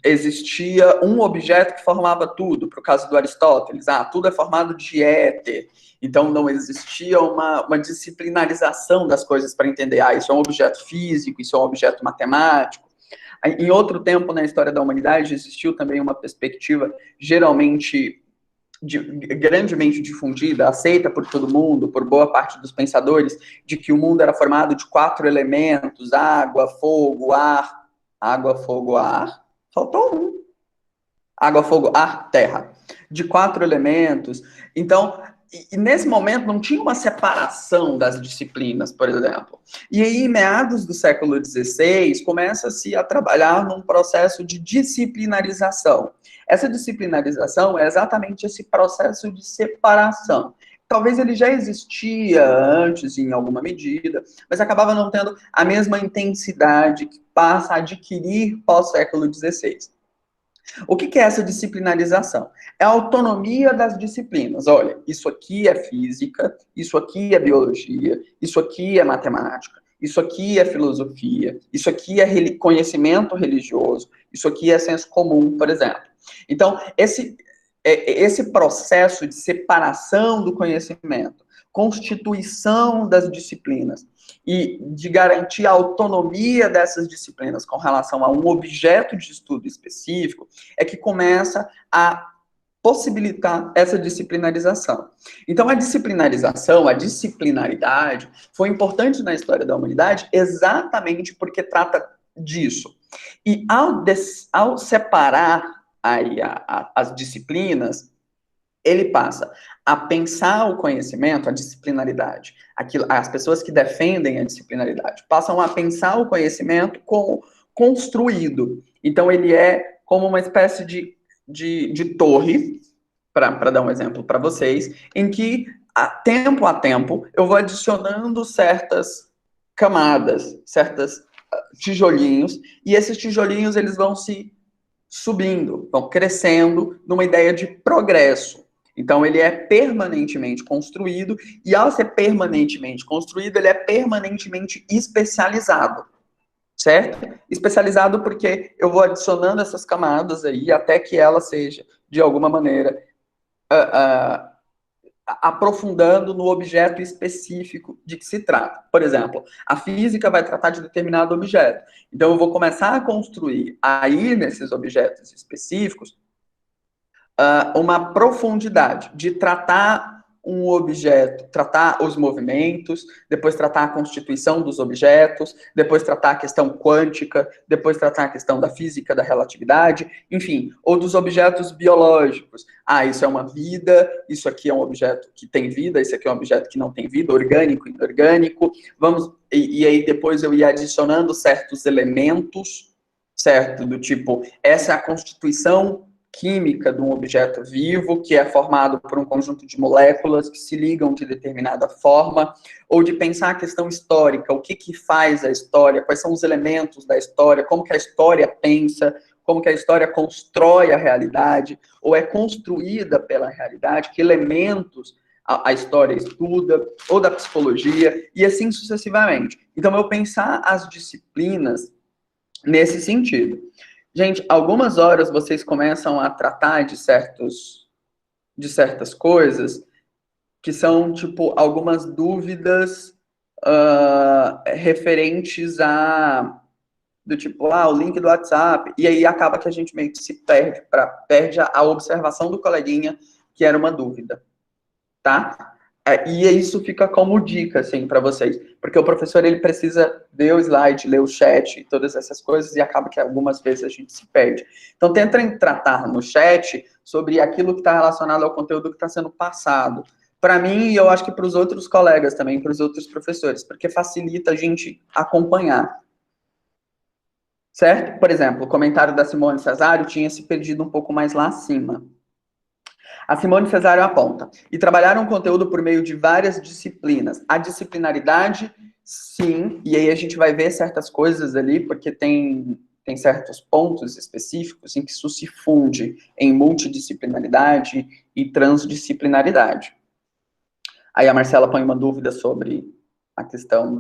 existia um objeto que formava tudo, para o caso do Aristóteles, tudo é formado de éter, então não existia uma disciplinarização das coisas para entender, isso é um objeto físico, isso é um objeto matemático. Em outro tempo na história da humanidade existiu também uma perspectiva geralmente grandemente difundida, aceita por todo mundo, por boa parte dos pensadores, de que o mundo era formado de 4 elementos, água, fogo, ar, faltou um, água, fogo, ar, terra, de 4 elementos. Então, e nesse momento não tinha uma separação das disciplinas, por exemplo. E aí, em meados do século XVI, começa-se a trabalhar num processo de disciplinarização. Essa disciplinarização é exatamente esse processo de separação. Talvez ele já existia antes, em alguma medida, mas acabava não tendo a mesma intensidade que passa a adquirir pós-século XVI. O que é essa disciplinarização? É a autonomia das disciplinas. Olha, isso aqui é física, isso aqui é biologia, isso aqui é matemática, isso aqui é filosofia, isso aqui é conhecimento religioso, isso aqui é senso comum, por exemplo. Então, esse processo de separação do conhecimento, constituição das disciplinas e de garantir a autonomia dessas disciplinas com relação a um objeto de estudo específico, é que começa a possibilitar essa disciplinarização. Então, a disciplinarização, a disciplinaridade, foi importante na história da humanidade exatamente porque trata disso. E ao separar aí as disciplinas, ele passa a pensar o conhecimento, a disciplinaridade. As pessoas que defendem a disciplinaridade passam a pensar o conhecimento como construído. Então, ele é como uma espécie de torre, para dar um exemplo para vocês, em que, tempo a tempo, eu vou adicionando certas camadas, certos tijolinhos, e esses tijolinhos eles vão se subindo, vão crescendo numa ideia de progresso. Então, ele é permanentemente construído, e ao ser permanentemente construído, ele é permanentemente especializado, certo? Especializado porque eu vou adicionando essas camadas aí, até que ela seja, de alguma maneira, aprofundando no objeto específico de que se trata. Por exemplo, a física vai tratar de determinado objeto. Então, eu vou começar a construir aí, nesses objetos específicos, uma profundidade de tratar um objeto, tratar os movimentos, depois tratar a constituição dos objetos, depois tratar a questão quântica, depois tratar a questão da física, da relatividade, enfim, ou dos objetos biológicos. Isso é uma vida, isso aqui é um objeto que tem vida, isso aqui é um objeto que não tem vida, orgânico, inorgânico, e aí depois eu ia adicionando certos elementos, certo? Do tipo, essa é a constituição química de um objeto vivo, que é formado por um conjunto de moléculas que se ligam de determinada forma, ou de pensar a questão histórica, o que faz a história, quais são os elementos da história, como que a história pensa, como que a história constrói a realidade, ou é construída pela realidade, que elementos a história estuda, ou da psicologia, e assim sucessivamente. Então, eu pensar as disciplinas nesse sentido. Gente, algumas horas vocês começam a tratar de certas coisas que são, tipo, algumas dúvidas referentes do tipo, o link do WhatsApp, e aí acaba que a gente meio que se perde a observação do coleguinha, que era uma dúvida, tá? E isso fica como dica, assim, para vocês. Porque o professor, ele precisa ver o slide, ler o chat, todas essas coisas, e acaba que algumas vezes a gente se perde. Então, tentem tratar no chat sobre aquilo que está relacionado ao conteúdo que está sendo passado. Para mim, e eu acho que para os outros colegas também, para os outros professores, porque facilita a gente acompanhar. Certo? Por exemplo, o comentário da Simone Cesário tinha se perdido um pouco mais lá acima. A Simone Cesário aponta: e trabalhar um conteúdo por meio de várias disciplinas. A disciplinaridade, sim, e aí a gente vai ver certas coisas ali, porque tem certos pontos específicos em que isso se funde em multidisciplinaridade e transdisciplinaridade. Aí a Marcela põe uma dúvida sobre a questão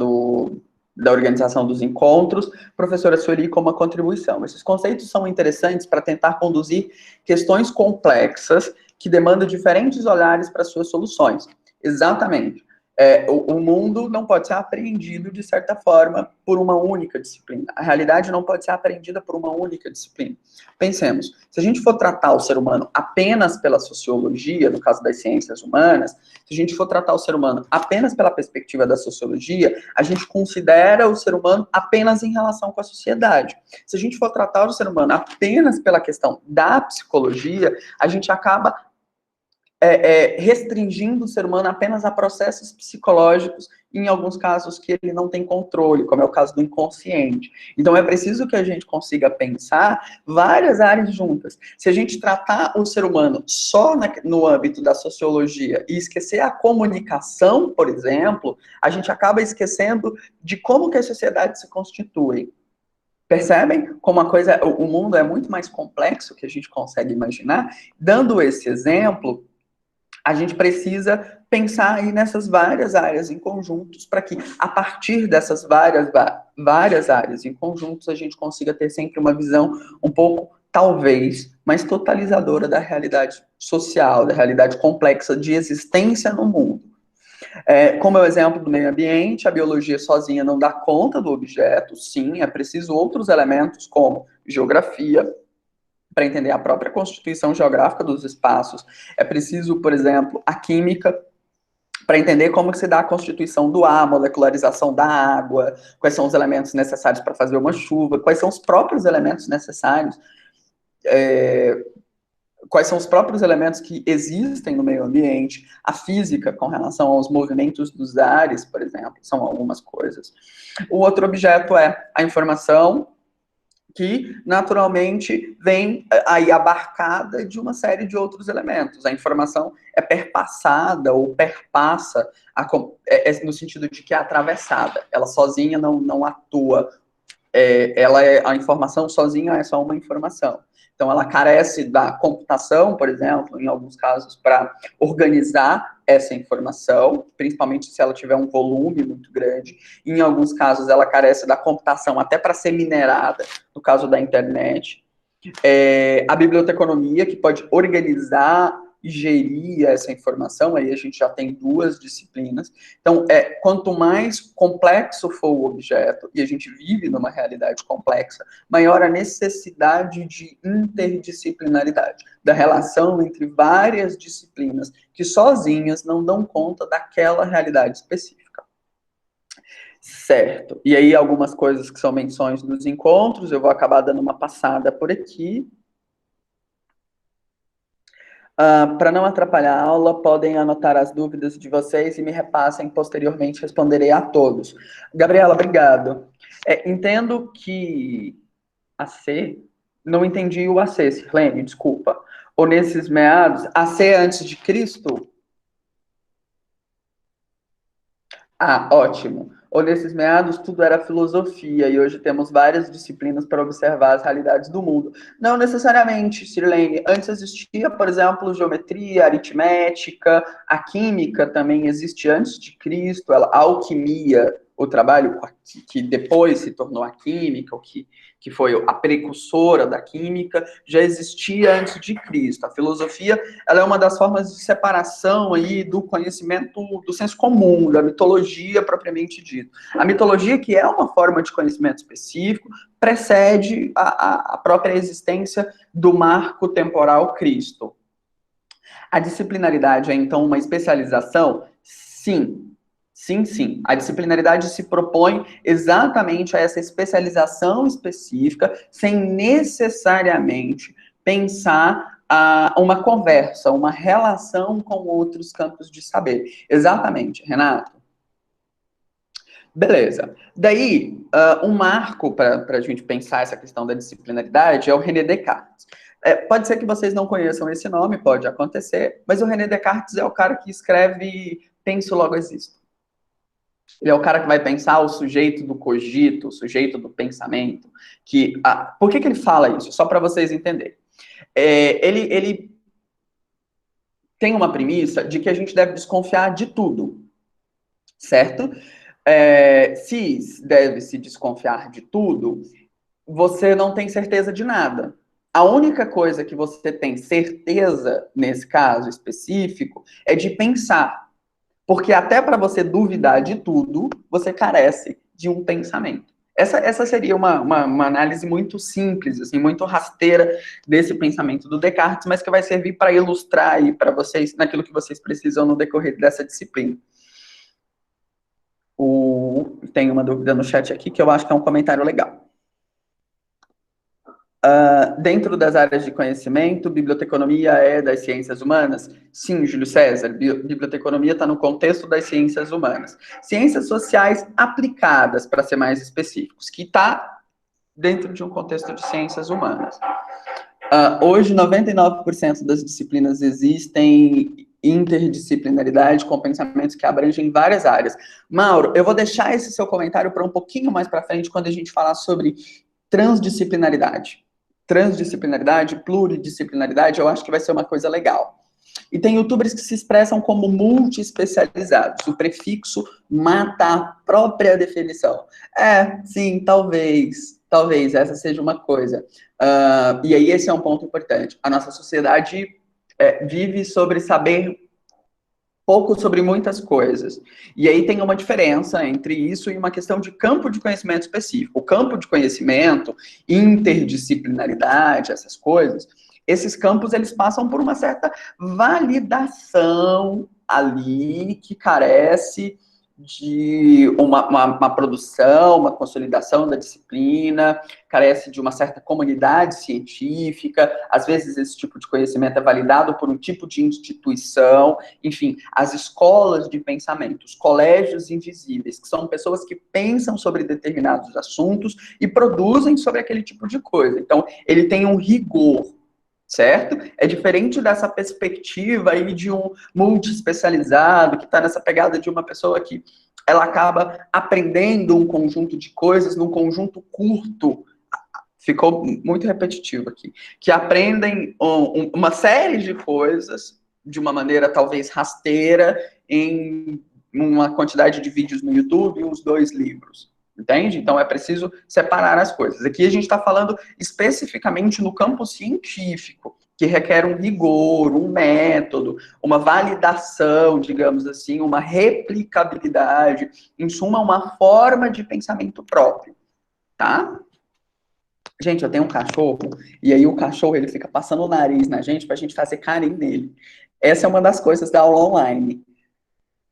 da organização dos encontros, professora Sueli, como uma contribuição. Esses conceitos são interessantes para tentar conduzir questões complexas que demandam diferentes olhares para suas soluções. Exatamente. O mundo não pode ser apreendido, de certa forma, por uma única disciplina. A realidade não pode ser apreendida por uma única disciplina. Pensemos, se a gente for tratar o ser humano apenas pela sociologia, no caso das ciências humanas, se a gente for tratar o ser humano apenas pela perspectiva da sociologia, a gente considera o ser humano apenas em relação com a sociedade. Se a gente for tratar o ser humano apenas pela questão da psicologia, a gente acaba restringindo o ser humano apenas a processos psicológicos, em alguns casos que ele não tem controle, como é o caso do inconsciente. Então, é preciso que a gente consiga pensar várias áreas juntas. Se a gente tratar o ser humano só no âmbito da sociologia e esquecer a comunicação, por exemplo, a gente acaba esquecendo de como que as sociedades se constituem. Percebem como o mundo é muito mais complexo que a gente consegue imaginar? Dando esse exemplo, a gente precisa pensar aí nessas várias áreas em conjuntos para que, a partir dessas várias áreas em conjuntos, a gente consiga ter sempre uma visão um pouco talvez, mas totalizadora da realidade social, da realidade complexa de existência no mundo. Como é o exemplo do meio ambiente, a biologia sozinha não dá conta do objeto, sim, é preciso outros elementos como geografia, para entender a própria constituição geográfica dos espaços. É preciso, por exemplo, a química, para entender como que se dá a constituição do ar, a molecularização da água, quais são os elementos necessários para fazer uma chuva, quais são os próprios elementos necessários, quais são os próprios elementos que existem no meio ambiente, a física com relação aos movimentos dos ares, por exemplo, são algumas coisas. O outro objeto é a informação, que naturalmente vem aí abarcada de uma série de outros elementos. A informação é perpassada ou perpassa, no sentido de que é atravessada. Ela sozinha não atua. A informação sozinha é só uma informação. Então, ela carece da computação, por exemplo, em alguns casos, para organizar essa informação, principalmente se ela tiver um volume muito grande. Em alguns casos, ela carece da computação até para ser minerada, no caso da internet. A biblioteconomia, que pode organizar e gerir essa informação, aí a gente já tem 2 disciplinas. Então, quanto mais complexo for o objeto, e a gente vive numa realidade complexa, maior a necessidade de interdisciplinaridade, da relação entre várias disciplinas que sozinhas não dão conta daquela realidade específica. Certo. E aí, algumas coisas que são menções dos encontros, eu vou acabar dando uma passada por aqui. Para não atrapalhar a aula, podem anotar as dúvidas de vocês e me repassem, posteriormente responderei a todos. Gabriela, obrigado. Entendo que AC, não entendi o AC, Sirlene, desculpa. Ou nesses meados, AC antes de Cristo? Ótimo. Ou nesses meados, tudo era filosofia, e hoje temos várias disciplinas para observar as realidades do mundo. Não necessariamente, Sirlene. Antes existia, por exemplo, geometria, aritmética, a química também existe antes de Cristo, a alquimia, o trabalho que depois se tornou a química, que foi a precursora da química, já existia antes de Cristo. A filosofia, ela é uma das formas de separação aí do conhecimento do senso comum, da mitologia propriamente dito. A mitologia, que é uma forma de conhecimento específico, precede a própria existência do marco temporal Cristo. A disciplinaridade é, então, uma especialização? Sim. Sim. A disciplinaridade se propõe exatamente a essa especialização específica, sem necessariamente pensar uma conversa, uma relação com outros campos de saber. Exatamente, Renato. Beleza. Daí, um marco para a gente pensar essa questão da disciplinaridade é o René Descartes. Pode ser que vocês não conheçam esse nome, pode acontecer, mas o René Descartes é o cara que escreve Penso, Logo Existo. Ele é o cara que vai pensar o sujeito do cogito, o sujeito do pensamento. Por que ele fala isso? Só para vocês entenderem. Ele tem uma premissa de que a gente deve desconfiar de tudo, certo? Se deve se desconfiar de tudo, você não tem certeza de nada. A única coisa que você tem certeza, nesse caso específico, é de pensar. Porque até para você duvidar de tudo, você carece de um pensamento. Essa seria uma análise muito simples, assim, muito rasteira desse pensamento do Descartes, mas que vai servir para ilustrar aí para vocês, naquilo que vocês precisam no decorrer dessa disciplina. Tem uma dúvida no chat aqui que eu acho que é um comentário legal. Dentro das áreas de conhecimento, biblioteconomia é das ciências humanas? Sim, Júlio César, biblioteconomia está no contexto das ciências humanas. Ciências sociais aplicadas, para ser mais específicos, que está dentro de um contexto de ciências humanas. Hoje, 99% das disciplinas existem interdisciplinaridade com pensamentos que abrangem várias áreas. Mauro, eu vou deixar esse seu comentário para um pouquinho mais para frente, quando a gente falar sobre transdisciplinaridade. Transdisciplinaridade, pluridisciplinaridade, eu acho que vai ser uma coisa legal. E tem youtubers que se expressam como multi-especializados. O prefixo mata a própria definição. Sim, talvez. Talvez essa seja uma coisa. E aí esse é um ponto importante. A nossa sociedade vive sobre saber pouco sobre muitas coisas. E aí tem uma diferença entre isso e uma questão de campo de conhecimento específico. O campo de conhecimento, interdisciplinaridade, essas coisas, esses campos, eles passam por uma certa validação ali que carece de uma produção, uma consolidação da disciplina, carece de uma certa comunidade científica, às vezes esse tipo de conhecimento é validado por um tipo de instituição, enfim, as escolas de pensamento, os colégios invisíveis, que são pessoas que pensam sobre determinados assuntos e produzem sobre aquele tipo de coisa. Então, ele tem um rigor, certo? É diferente dessa perspectiva aí de um multi-especializado, que está nessa pegada de uma pessoa que ela acaba aprendendo um conjunto de coisas num conjunto curto. Ficou muito repetitivo aqui. Que aprendem uma série de coisas de uma maneira talvez rasteira em uma quantidade de vídeos no YouTube e uns 2 livros. Entende? Então, é preciso separar as coisas. Aqui a gente está falando especificamente no campo científico, que requer um rigor, um método, uma validação, digamos assim, uma replicabilidade, em suma, uma forma de pensamento próprio, tá? Gente, eu tenho um cachorro, e aí o cachorro, ele fica passando o nariz na gente pra gente fazer carinho nele. Essa é uma das coisas da aula online.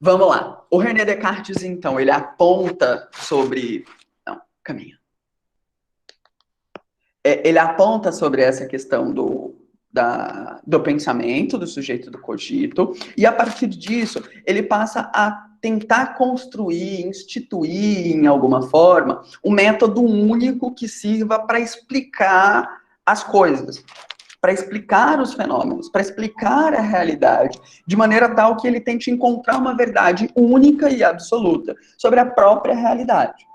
Vamos lá. O René Descartes, então, ele aponta sobre... Não, caminha. Ele aponta sobre essa questão do pensamento, do sujeito do cogito, e a partir disso, ele passa a tentar construir, instituir, em alguma forma, um método único que sirva para explicar as coisas, para explicar os fenômenos, para explicar a realidade, de maneira tal que ele tente encontrar uma verdade única e absoluta sobre a própria realidade.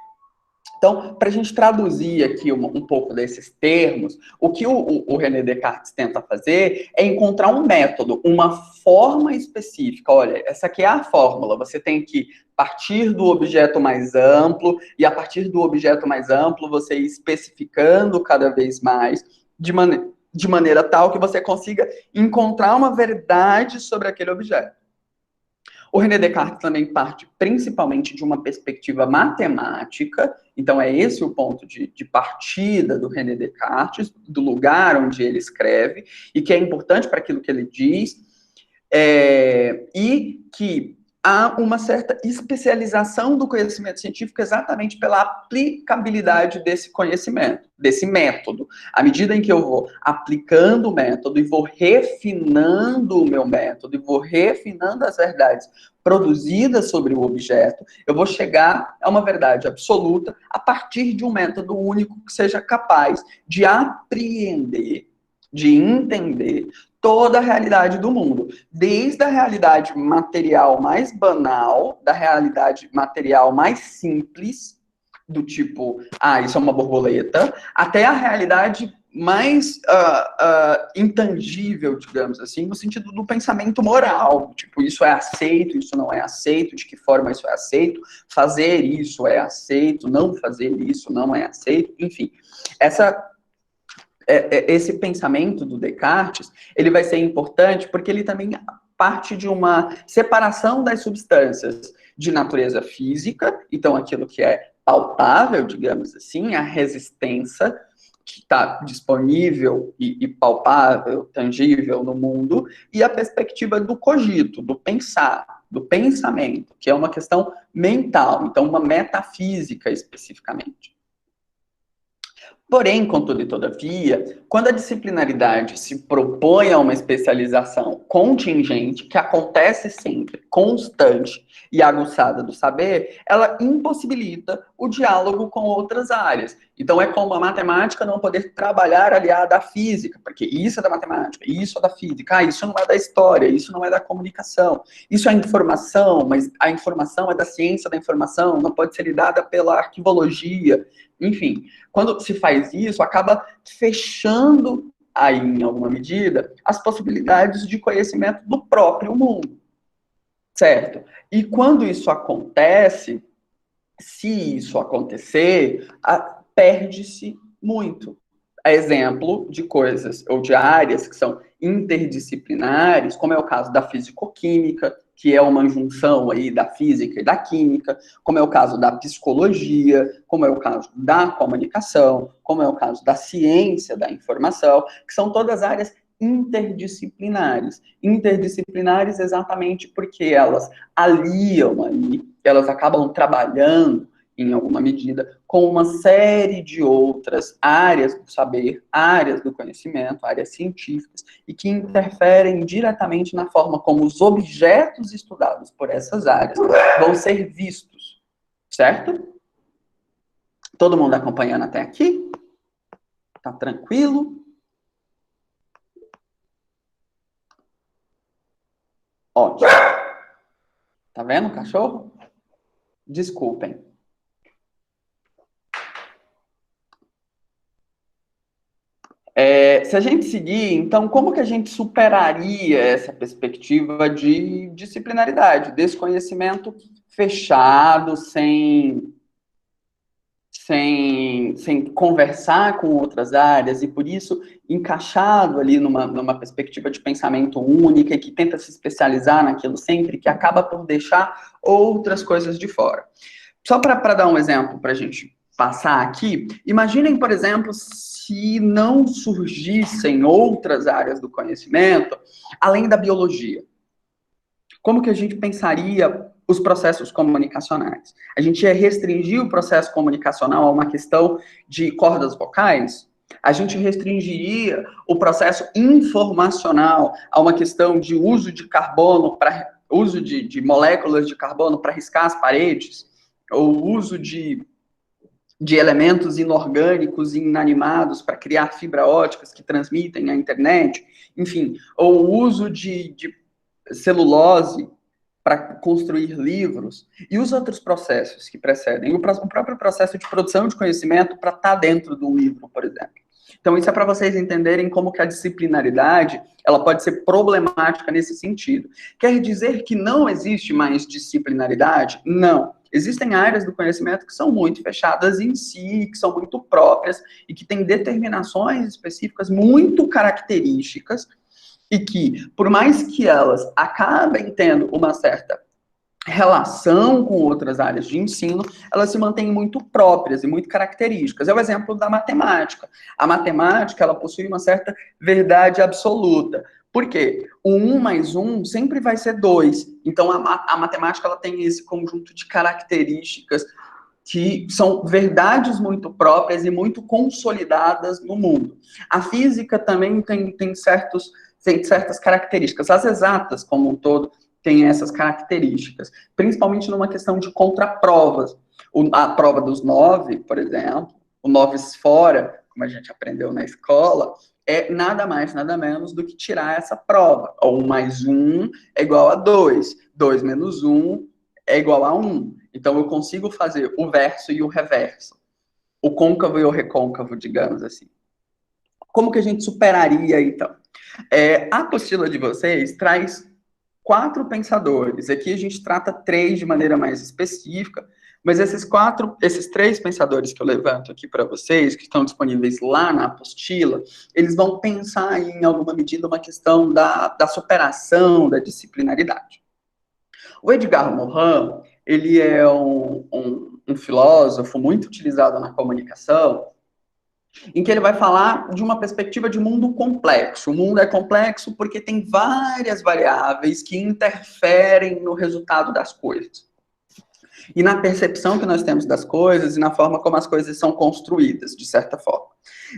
Então, para a gente traduzir aqui um pouco desses termos, o que o René Descartes tenta fazer é encontrar um método, uma forma específica. Olha, essa aqui é a fórmula, você tem que partir do objeto mais amplo, e a partir do objeto mais amplo, você ir especificando cada vez mais, de maneira tal que você consiga encontrar uma verdade sobre aquele objeto. O René Descartes também parte principalmente de uma perspectiva matemática, então é esse o ponto de partida do René Descartes, do lugar onde ele escreve, e que é importante para aquilo que ele diz, e que há uma certa especialização do conhecimento científico exatamente pela aplicabilidade desse conhecimento, desse método. À medida em que eu vou aplicando o método e vou refinando o meu método e vou refinando as verdades produzidas sobre o objeto, eu vou chegar a uma verdade absoluta a partir de um método único que seja capaz de apreender, de entender toda a realidade do mundo, desde a realidade material mais banal, da realidade material mais simples, do tipo, isso é uma borboleta, até a realidade mais intangível, digamos assim, no sentido do pensamento moral, tipo, isso é aceito, isso não é aceito, de que forma isso é aceito, fazer isso é aceito, não fazer isso não é aceito, enfim, esse pensamento do Descartes, ele vai ser importante porque ele também parte de uma separação das substâncias de natureza física, então aquilo que é palpável, digamos assim, a resistência que está disponível e palpável, tangível no mundo, e a perspectiva do cogito, do pensar, do pensamento, que é uma questão mental, então uma metafísica especificamente. Porém, contudo e todavia, quando a disciplinaridade se propõe a uma especialização contingente, que acontece sempre, constante e aguçada do saber, ela impossibilita o diálogo com outras áreas. Então, é como a matemática não poder trabalhar aliada à física, porque isso é da matemática, isso é da física, isso não é da história, isso não é da comunicação, isso é informação, mas a informação é da ciência da informação, não pode ser lidada pela arquivologia. Enfim, quando se faz isso, acaba fechando aí, em alguma medida, as possibilidades de conhecimento do próprio mundo, certo? E quando isso acontece, se isso acontecer, perde-se muito. É exemplo de coisas ou de áreas que são interdisciplinares, como é o caso da fisicoquímica, que é uma junção aí da física e da química, como é o caso da psicologia, como é o caso da comunicação, como é o caso da ciência da informação, que são todas áreas interdisciplinares. Interdisciplinares exatamente porque elas aliam ali, elas acabam trabalhando em alguma medida, com uma série de outras áreas do saber, áreas do conhecimento, áreas científicas, e que interferem diretamente na forma como os objetos estudados por essas áreas vão ser vistos, certo? Todo mundo acompanhando até aqui? Tá tranquilo? Ótimo. Tá vendo o cachorro? Desculpem. Se a gente seguir, então, como que a gente superaria essa perspectiva de disciplinaridade, desse conhecimento fechado, sem conversar com outras áreas, e por isso encaixado ali numa perspectiva de pensamento única, e que tenta se especializar naquilo sempre, que acaba por deixar outras coisas de fora. Só para dar um exemplo para a gente passar aqui, imaginem, por exemplo, se não surgissem outras áreas do conhecimento, além da biologia. Como que a gente pensaria os processos comunicacionais? A gente ia restringir o processo comunicacional a uma questão de cordas vocais? A gente restringiria o processo informacional a uma questão de uso de carbono, uso de moléculas de carbono para riscar as paredes? Ou uso de elementos inorgânicos e inanimados para criar fibra óticas que transmitem a internet? Enfim, ou o uso de celulose para construir livros, e os outros processos que precedem, o próprio processo de produção de conhecimento para estar dentro do livro, por exemplo. Então, isso é para vocês entenderem como que a disciplinaridade, ela pode ser problemática nesse sentido. Quer dizer que não existe mais disciplinaridade? Não. Existem áreas do conhecimento que são muito fechadas em si, que são muito próprias, e que têm determinações específicas muito características, e que, por mais que elas acabem tendo uma certa relação com outras áreas de ensino, elas se mantêm muito próprias e muito características. É o exemplo da matemática. A matemática, ela possui uma certa verdade absoluta. Por quê? O 1 mais 1 sempre vai ser 2. Então, a matemática, ela tem esse conjunto de características que são verdades muito próprias e muito consolidadas no mundo. A física também tem certas características. As exatas, como um todo, têm essas características, principalmente numa questão de contraprovas. A prova dos 9, por exemplo, o 9 fora, como a gente aprendeu na escola, é nada mais, nada menos do que tirar essa prova. 1 mais 1 é igual a 2. 2 menos 1 é igual a 1. Então, eu consigo fazer o verso e o reverso. O côncavo e o recôncavo, digamos assim. Como que a gente superaria, então? A apostila de vocês traz 4 pensadores. Aqui a gente trata 3 de maneira mais específica, mas esses 3 pensadores que eu levanto aqui para vocês, que estão disponíveis lá na apostila, eles vão pensar em alguma medida uma questão da superação da disciplinaridade. O Edgar Morin, ele é um filósofo muito utilizado na comunicação, em que ele vai falar de uma perspectiva de mundo complexo. O mundo é complexo porque tem várias variáveis que interferem no resultado das coisas. E na percepção que nós temos das coisas e na forma como as coisas são construídas, de certa forma.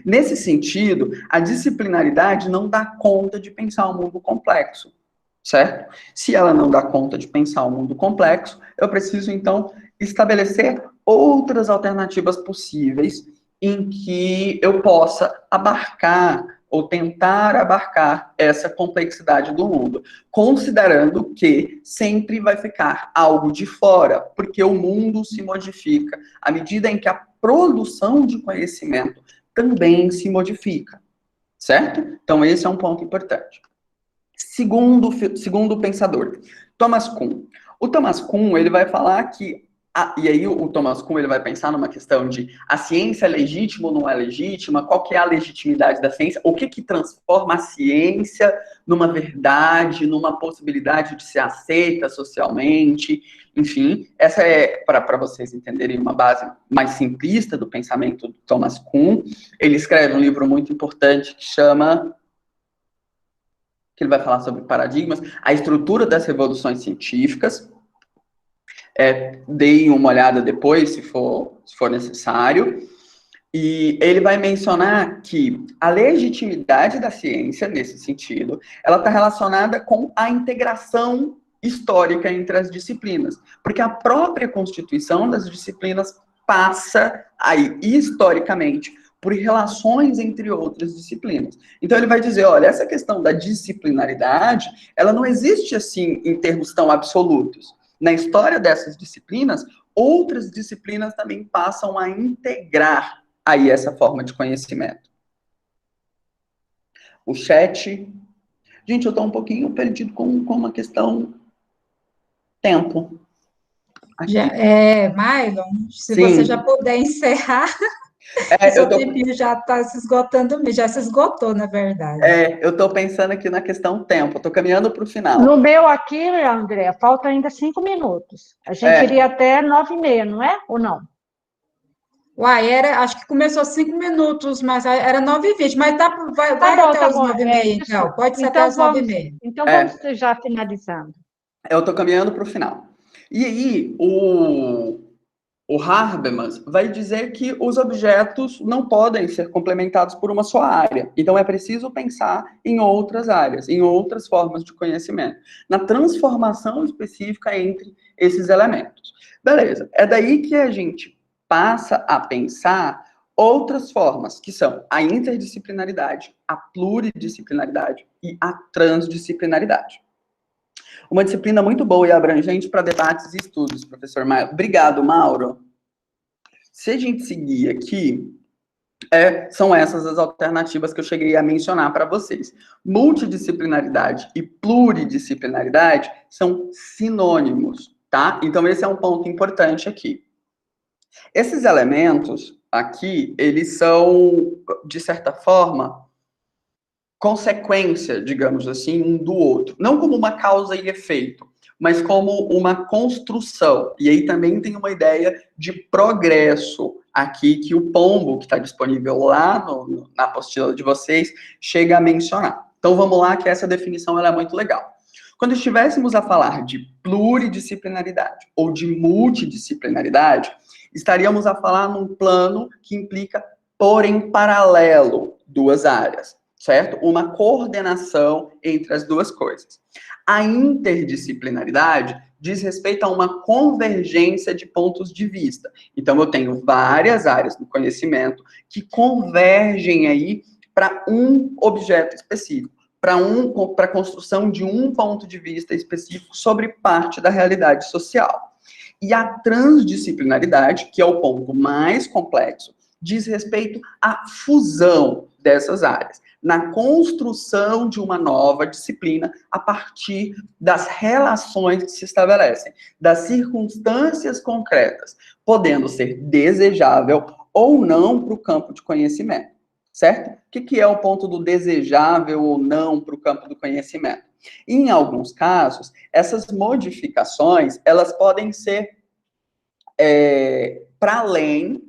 Nesse sentido, a disciplinaridade não dá conta de pensar um mundo complexo, certo? Se ela não dá conta de pensar um mundo complexo, eu preciso, então, estabelecer outras alternativas possíveis em que eu possa abarcar ou tentar abarcar essa complexidade do mundo, considerando que sempre vai ficar algo de fora, porque o mundo se modifica à medida em que a produção de conhecimento também se modifica, certo? Então, esse é um ponto importante. Segundo pensador, Thomas Kuhn. O Thomas Kuhn, ele vai falar que E aí o Thomas Kuhn ele vai pensar numa questão de a ciência é legítima ou não é legítima, qual que é a legitimidade da ciência, o que transforma a ciência numa verdade, numa possibilidade de ser aceita socialmente, enfim, essa é, para vocês entenderem, uma base mais simplista do pensamento do Thomas Kuhn. Ele escreve um livro muito importante que chama, que ele vai falar sobre paradigmas, a estrutura das revoluções científicas. Deem uma olhada depois, se for necessário. E ele vai mencionar que a legitimidade da ciência, nesse sentido, ela está relacionada com a integração histórica entre as disciplinas. Porque a própria constituição das disciplinas passa aí, historicamente, por relações entre outras disciplinas. Então ele vai dizer, olha, essa questão da disciplinaridade, ela não existe assim em termos tão absolutos. Na história dessas disciplinas, outras disciplinas também passam a integrar aí essa forma de conhecimento. O chat... Gente, eu estou um pouquinho perdido com uma questão tempo. Mylon, se Sim. você já puder encerrar, seu tempinho já está se esgotando, já se esgotou, na verdade. Eu estou pensando aqui na questão tempo, estou caminhando para o final. No meu aqui, André, falta ainda 5 minutos. A gente iria até 9h30, não é? Ou não? Acho que começou 5 minutos, mas era 9h20, mas vai até as 9h30, então. Pode ser até as 9h30. Então vamos já finalizando. Eu estou caminhando para o final. E aí, o Habermas vai dizer que os objetos não podem ser complementados por uma só área. Então, é preciso pensar em outras áreas, em outras formas de conhecimento, na transformação específica entre esses elementos. Beleza, é daí que a gente passa a pensar outras formas, que são a interdisciplinaridade, a pluridisciplinaridade e a transdisciplinaridade. Uma disciplina muito boa e abrangente para debates e estudos, professor Mauro. Obrigado, Mauro. Se a gente seguir aqui, são essas as alternativas que eu cheguei a mencionar para vocês. Multidisciplinaridade e pluridisciplinaridade são sinônimos, tá? Então, esse é um ponto importante aqui. Esses elementos aqui, eles são, de certa forma, consequência, digamos assim, um do outro. Não como uma causa e efeito, mas como uma construção. E aí também tem uma ideia de progresso aqui que o Pombo, que está disponível lá na apostila de vocês, chega a mencionar. Então vamos lá, que essa definição ela é muito legal. Quando estivéssemos a falar de pluridisciplinaridade ou de multidisciplinaridade, estaríamos a falar num plano que implica pôr em paralelo duas áreas, certo? Uma coordenação entre as duas coisas. A interdisciplinaridade diz respeito a uma convergência de pontos de vista. Então, eu tenho várias áreas do conhecimento que convergem aí para um objeto específico, para a construção de um ponto de vista específico sobre parte da realidade social. E a transdisciplinaridade, que é o ponto mais complexo, diz respeito à fusão dessas áreas, na construção de uma nova disciplina a partir das relações que se estabelecem, das circunstâncias concretas, podendo ser desejável ou não para o campo de conhecimento, certo? O que é o ponto do desejável ou não para o campo do conhecimento? Em alguns casos, essas modificações, elas podem ser para além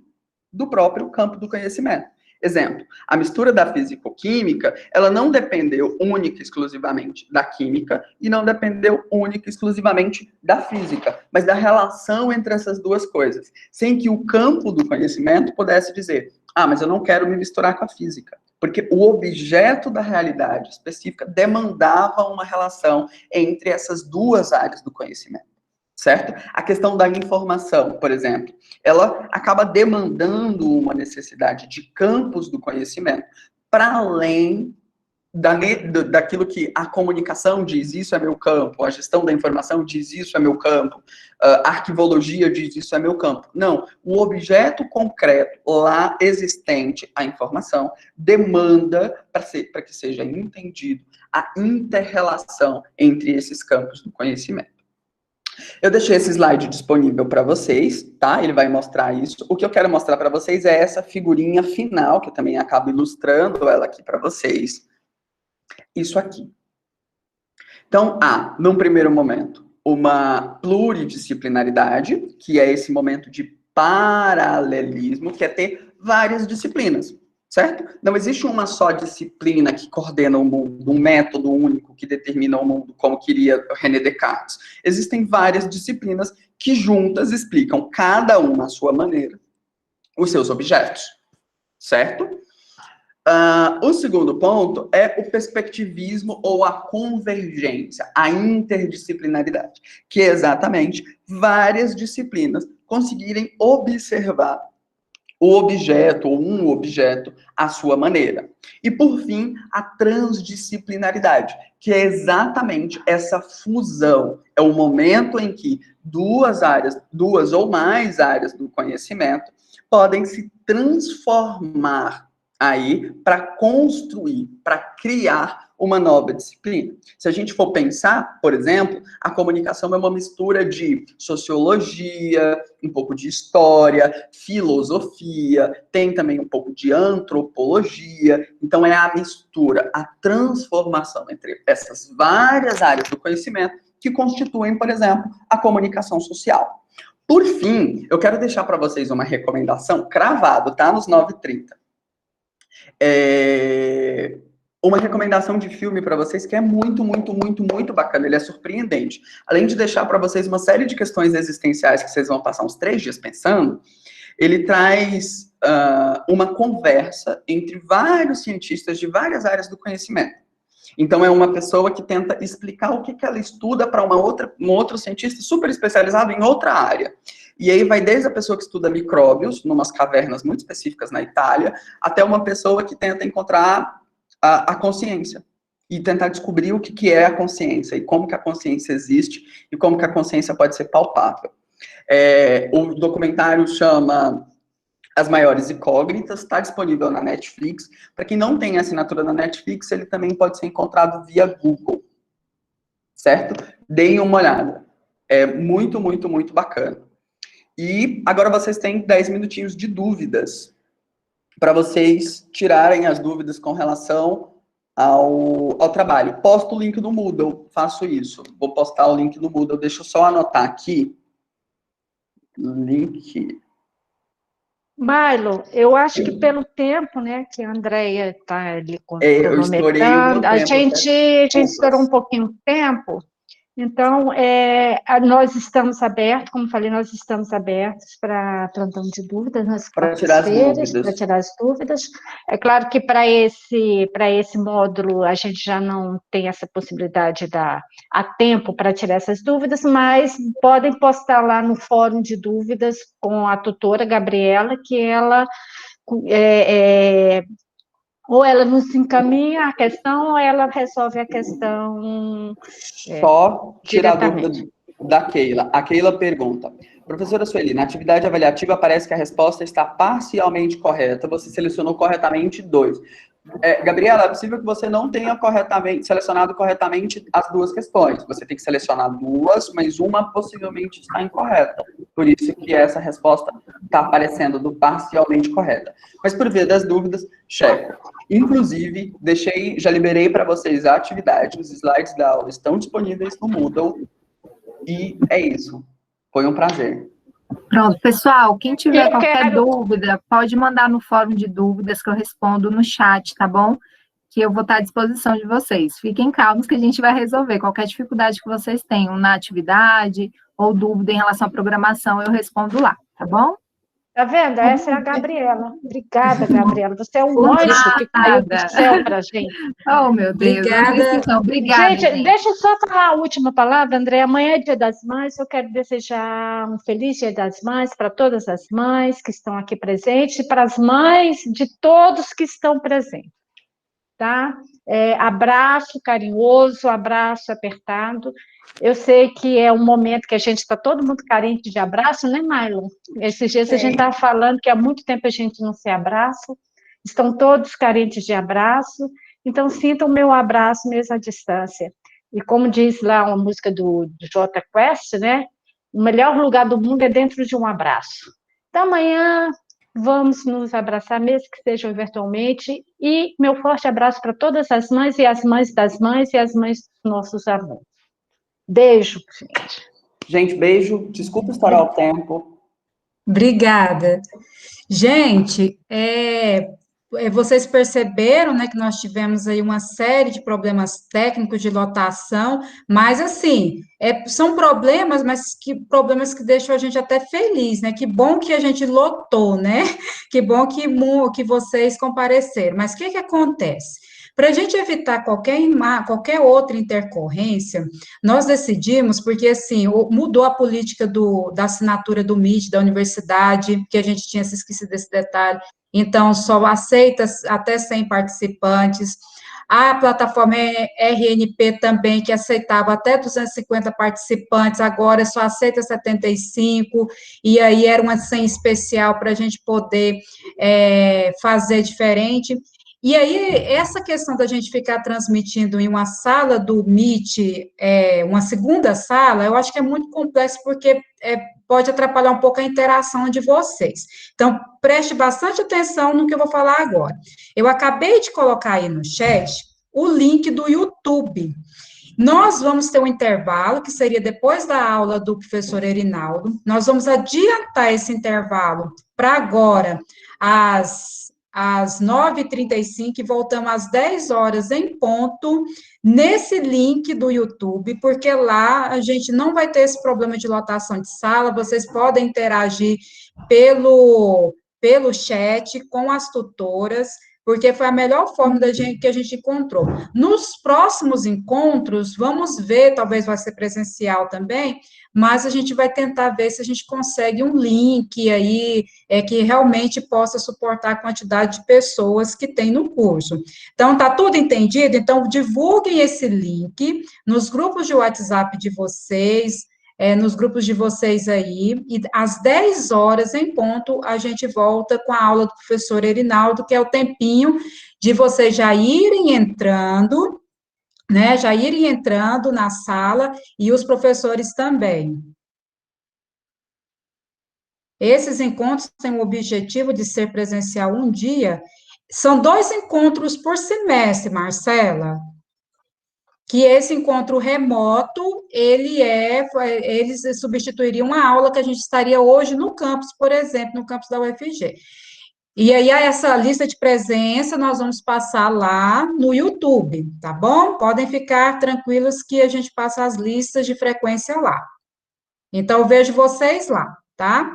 do próprio campo do conhecimento. Exemplo, a mistura da físico-química, ela não dependeu única e exclusivamente da química e não dependeu única e exclusivamente da física, mas da relação entre essas duas coisas, sem que o campo do conhecimento pudesse dizer, mas eu não quero me misturar com a física, porque o objeto da realidade específica demandava uma relação entre essas duas áreas do conhecimento. Certo? A questão da informação, por exemplo, ela acaba demandando uma necessidade de campos do conhecimento para além daquilo que a comunicação diz, isso é meu campo, a gestão da informação diz, isso é meu campo, a arquivologia diz, isso é meu campo. Não, o objeto concreto lá existente, a informação, demanda para que seja entendido a inter-relação entre esses campos do conhecimento. Eu deixei esse slide disponível para vocês, tá? Ele vai mostrar isso. O que eu quero mostrar para vocês é essa figurinha final, que eu também acabo ilustrando ela aqui para vocês. Isso aqui. Então, há, num primeiro momento, uma pluridisciplinaridade, que é esse momento de paralelismo, que é ter várias disciplinas, certo? Não existe uma só disciplina que coordena o mundo, um método único que determina o mundo, como queria René Descartes. Existem várias disciplinas que juntas explicam, cada uma à sua maneira, os seus objetos, certo? O segundo ponto é o perspectivismo ou a convergência, a interdisciplinaridade, que é exatamente várias disciplinas conseguirem observar o objeto ou um objeto à sua maneira. E, por fim, a transdisciplinaridade, que é exatamente essa fusão. É o momento em que duas ou mais áreas do conhecimento podem se transformar aí para construir, para criar uma nova disciplina. Se a gente for pensar, por exemplo, a comunicação é uma mistura de sociologia, um pouco de história, filosofia, tem também um pouco de antropologia. Então é a mistura, a transformação entre essas várias áreas do conhecimento que constituem, por exemplo, a comunicação social. Por fim, eu quero deixar para vocês uma recomendação, cravado, tá? Nos 9h30. Uma recomendação de filme para vocês que é muito, muito, muito, muito bacana. Ele é surpreendente. Além de deixar para vocês uma série de questões existenciais que vocês vão passar uns 3 dias pensando, ele traz uma conversa entre vários cientistas de várias áreas do conhecimento. Então, é uma pessoa que tenta explicar o que ela estuda para um outro cientista super especializado em outra área. E aí vai desde a pessoa que estuda micróbios, numas cavernas muito específicas na Itália, até uma pessoa que tenta encontrar a consciência e tentar descobrir o que é a consciência e como que a consciência existe e como que a consciência pode ser palpável. O documentário chama As Maiores Incógnitas, está disponível na Netflix. Para quem não tem assinatura na Netflix, ele também pode ser encontrado via Google, certo? Deem uma olhada. É muito, muito, muito bacana. E agora vocês têm 10 minutinhos de dúvidas, para vocês tirarem as dúvidas com relação ao trabalho. Posto o link no Moodle, faço isso. Vou postar o link no Moodle, deixa eu só anotar aqui. Link. Milo, eu acho que pelo tempo, né, que a Andrea está ali Eu estourei o meu cronometrando, a gente estourou um pouquinho o tempo. Então, nós estamos abertos, como falei, nós estamos abertos para plantão de dúvidas nas quartas-feiras, para tirar as dúvidas. É claro que para esse módulo a gente já não tem essa possibilidade a tempo para tirar essas dúvidas, mas podem postar lá no fórum de dúvidas com a tutora Gabriela, que ela ou ela nos encaminha a questão, ou ela resolve a questão. Só tirar a dúvida da Keila. A Keila pergunta: professora Sueli, na atividade avaliativa parece que a resposta está parcialmente correta. Você selecionou corretamente 2. Gabriela, é possível que você não tenha selecionado corretamente as 2 questões. Você tem que selecionar 2, mas uma possivelmente está incorreta. Por isso que essa resposta está aparecendo do parcialmente correta. Mas por via das dúvidas, checo. Inclusive, já liberei para vocês a atividade, os slides da aula estão disponíveis no Moodle. E é isso. Foi um prazer. Pronto, pessoal, quem tiver qualquer dúvida, pode mandar no fórum de dúvidas que eu respondo no chat, tá bom? Que eu vou estar à disposição de vocês. Fiquem calmos que a gente vai resolver. Qualquer dificuldade que vocês tenham na atividade ou dúvida em relação à programação, eu respondo lá, tá bom? Tá vendo? Essa é a Gabriela. Obrigada, Gabriela. Você é um anjo que caiu do céu para a gente. Oh, meu Deus. Obrigada. Gente, deixa eu só falar a última palavra, André. Amanhã é Dia das Mães. Eu quero desejar um feliz Dia das Mães para todas as mães que estão aqui presentes e para as mães de todos que estão presentes. Tá? Abraço carinhoso, abraço apertado. Eu sei que é um momento que a gente está todo mundo carente de abraço, né, Milo? Esses dias a gente estava falando que há muito tempo a gente não se abraça, estão todos carentes de abraço, então sintam o meu abraço mesmo à distância. E como diz lá uma música do Jota Quest, né? O melhor lugar do mundo é dentro de um abraço. Então, amanhã vamos nos abraçar, mesmo que seja virtualmente. E meu forte abraço para todas as mães e as mães das mães e as mães dos nossos alunos. Beijo, gente. Gente, beijo. Desculpa estourar o tempo. Obrigada. Gente, vocês perceberam, né, que nós tivemos aí uma série de problemas técnicos de lotação, mas assim, são problemas, mas que problemas que deixam a gente até feliz, né? Que bom que a gente lotou, né? Que bom que vocês compareceram. Mas o que acontece? Para a gente evitar qualquer outra intercorrência, nós decidimos, porque assim, mudou a política da assinatura do MIT da universidade, que a gente tinha se esquecido desse detalhe, então só aceita até 100 participantes. A plataforma RNP também, que aceitava até 250 participantes, agora só aceita 75, e aí era uma senha especial para a gente poder fazer diferente. E aí, essa questão da gente ficar transmitindo em uma sala do Meet, uma segunda sala, eu acho que é muito complexo, porque pode atrapalhar um pouco a interação de vocês. Então, preste bastante atenção no que eu vou falar agora. Eu acabei de colocar aí no chat o link do YouTube. Nós vamos ter um intervalo, que seria depois da aula do professor Erinaldo. Nós vamos adiantar esse intervalo para agora, às 9h35, e voltamos às 10 horas em ponto, nesse link do YouTube, porque lá a gente não vai ter esse problema de lotação de sala, vocês podem interagir pelo chat com as tutoras, porque foi a melhor forma que a gente encontrou. Nos próximos encontros, vamos ver, talvez vai ser presencial também, mas a gente vai tentar ver se a gente consegue um link aí, que realmente possa suportar a quantidade de pessoas que tem no curso. Então, tá tudo entendido? Então, divulguem esse link nos grupos de WhatsApp de vocês, nos grupos de vocês aí, e às 10 horas em ponto, a gente volta com a aula do professor Erinaldo, que é o tempinho de vocês já irem entrando, né, já irem entrando na sala, e os professores também. Esses encontros têm o objetivo de ser presencial um dia. São 2 encontros por semestre, Marcela, que esse encontro remoto, eles substituiriam uma aula que a gente estaria hoje no campus, por exemplo, no campus da UFG. E aí, essa lista de presença, nós vamos passar lá no YouTube, tá bom? Podem ficar tranquilos que a gente passa as listas de frequência lá. Então, eu vejo vocês lá, tá?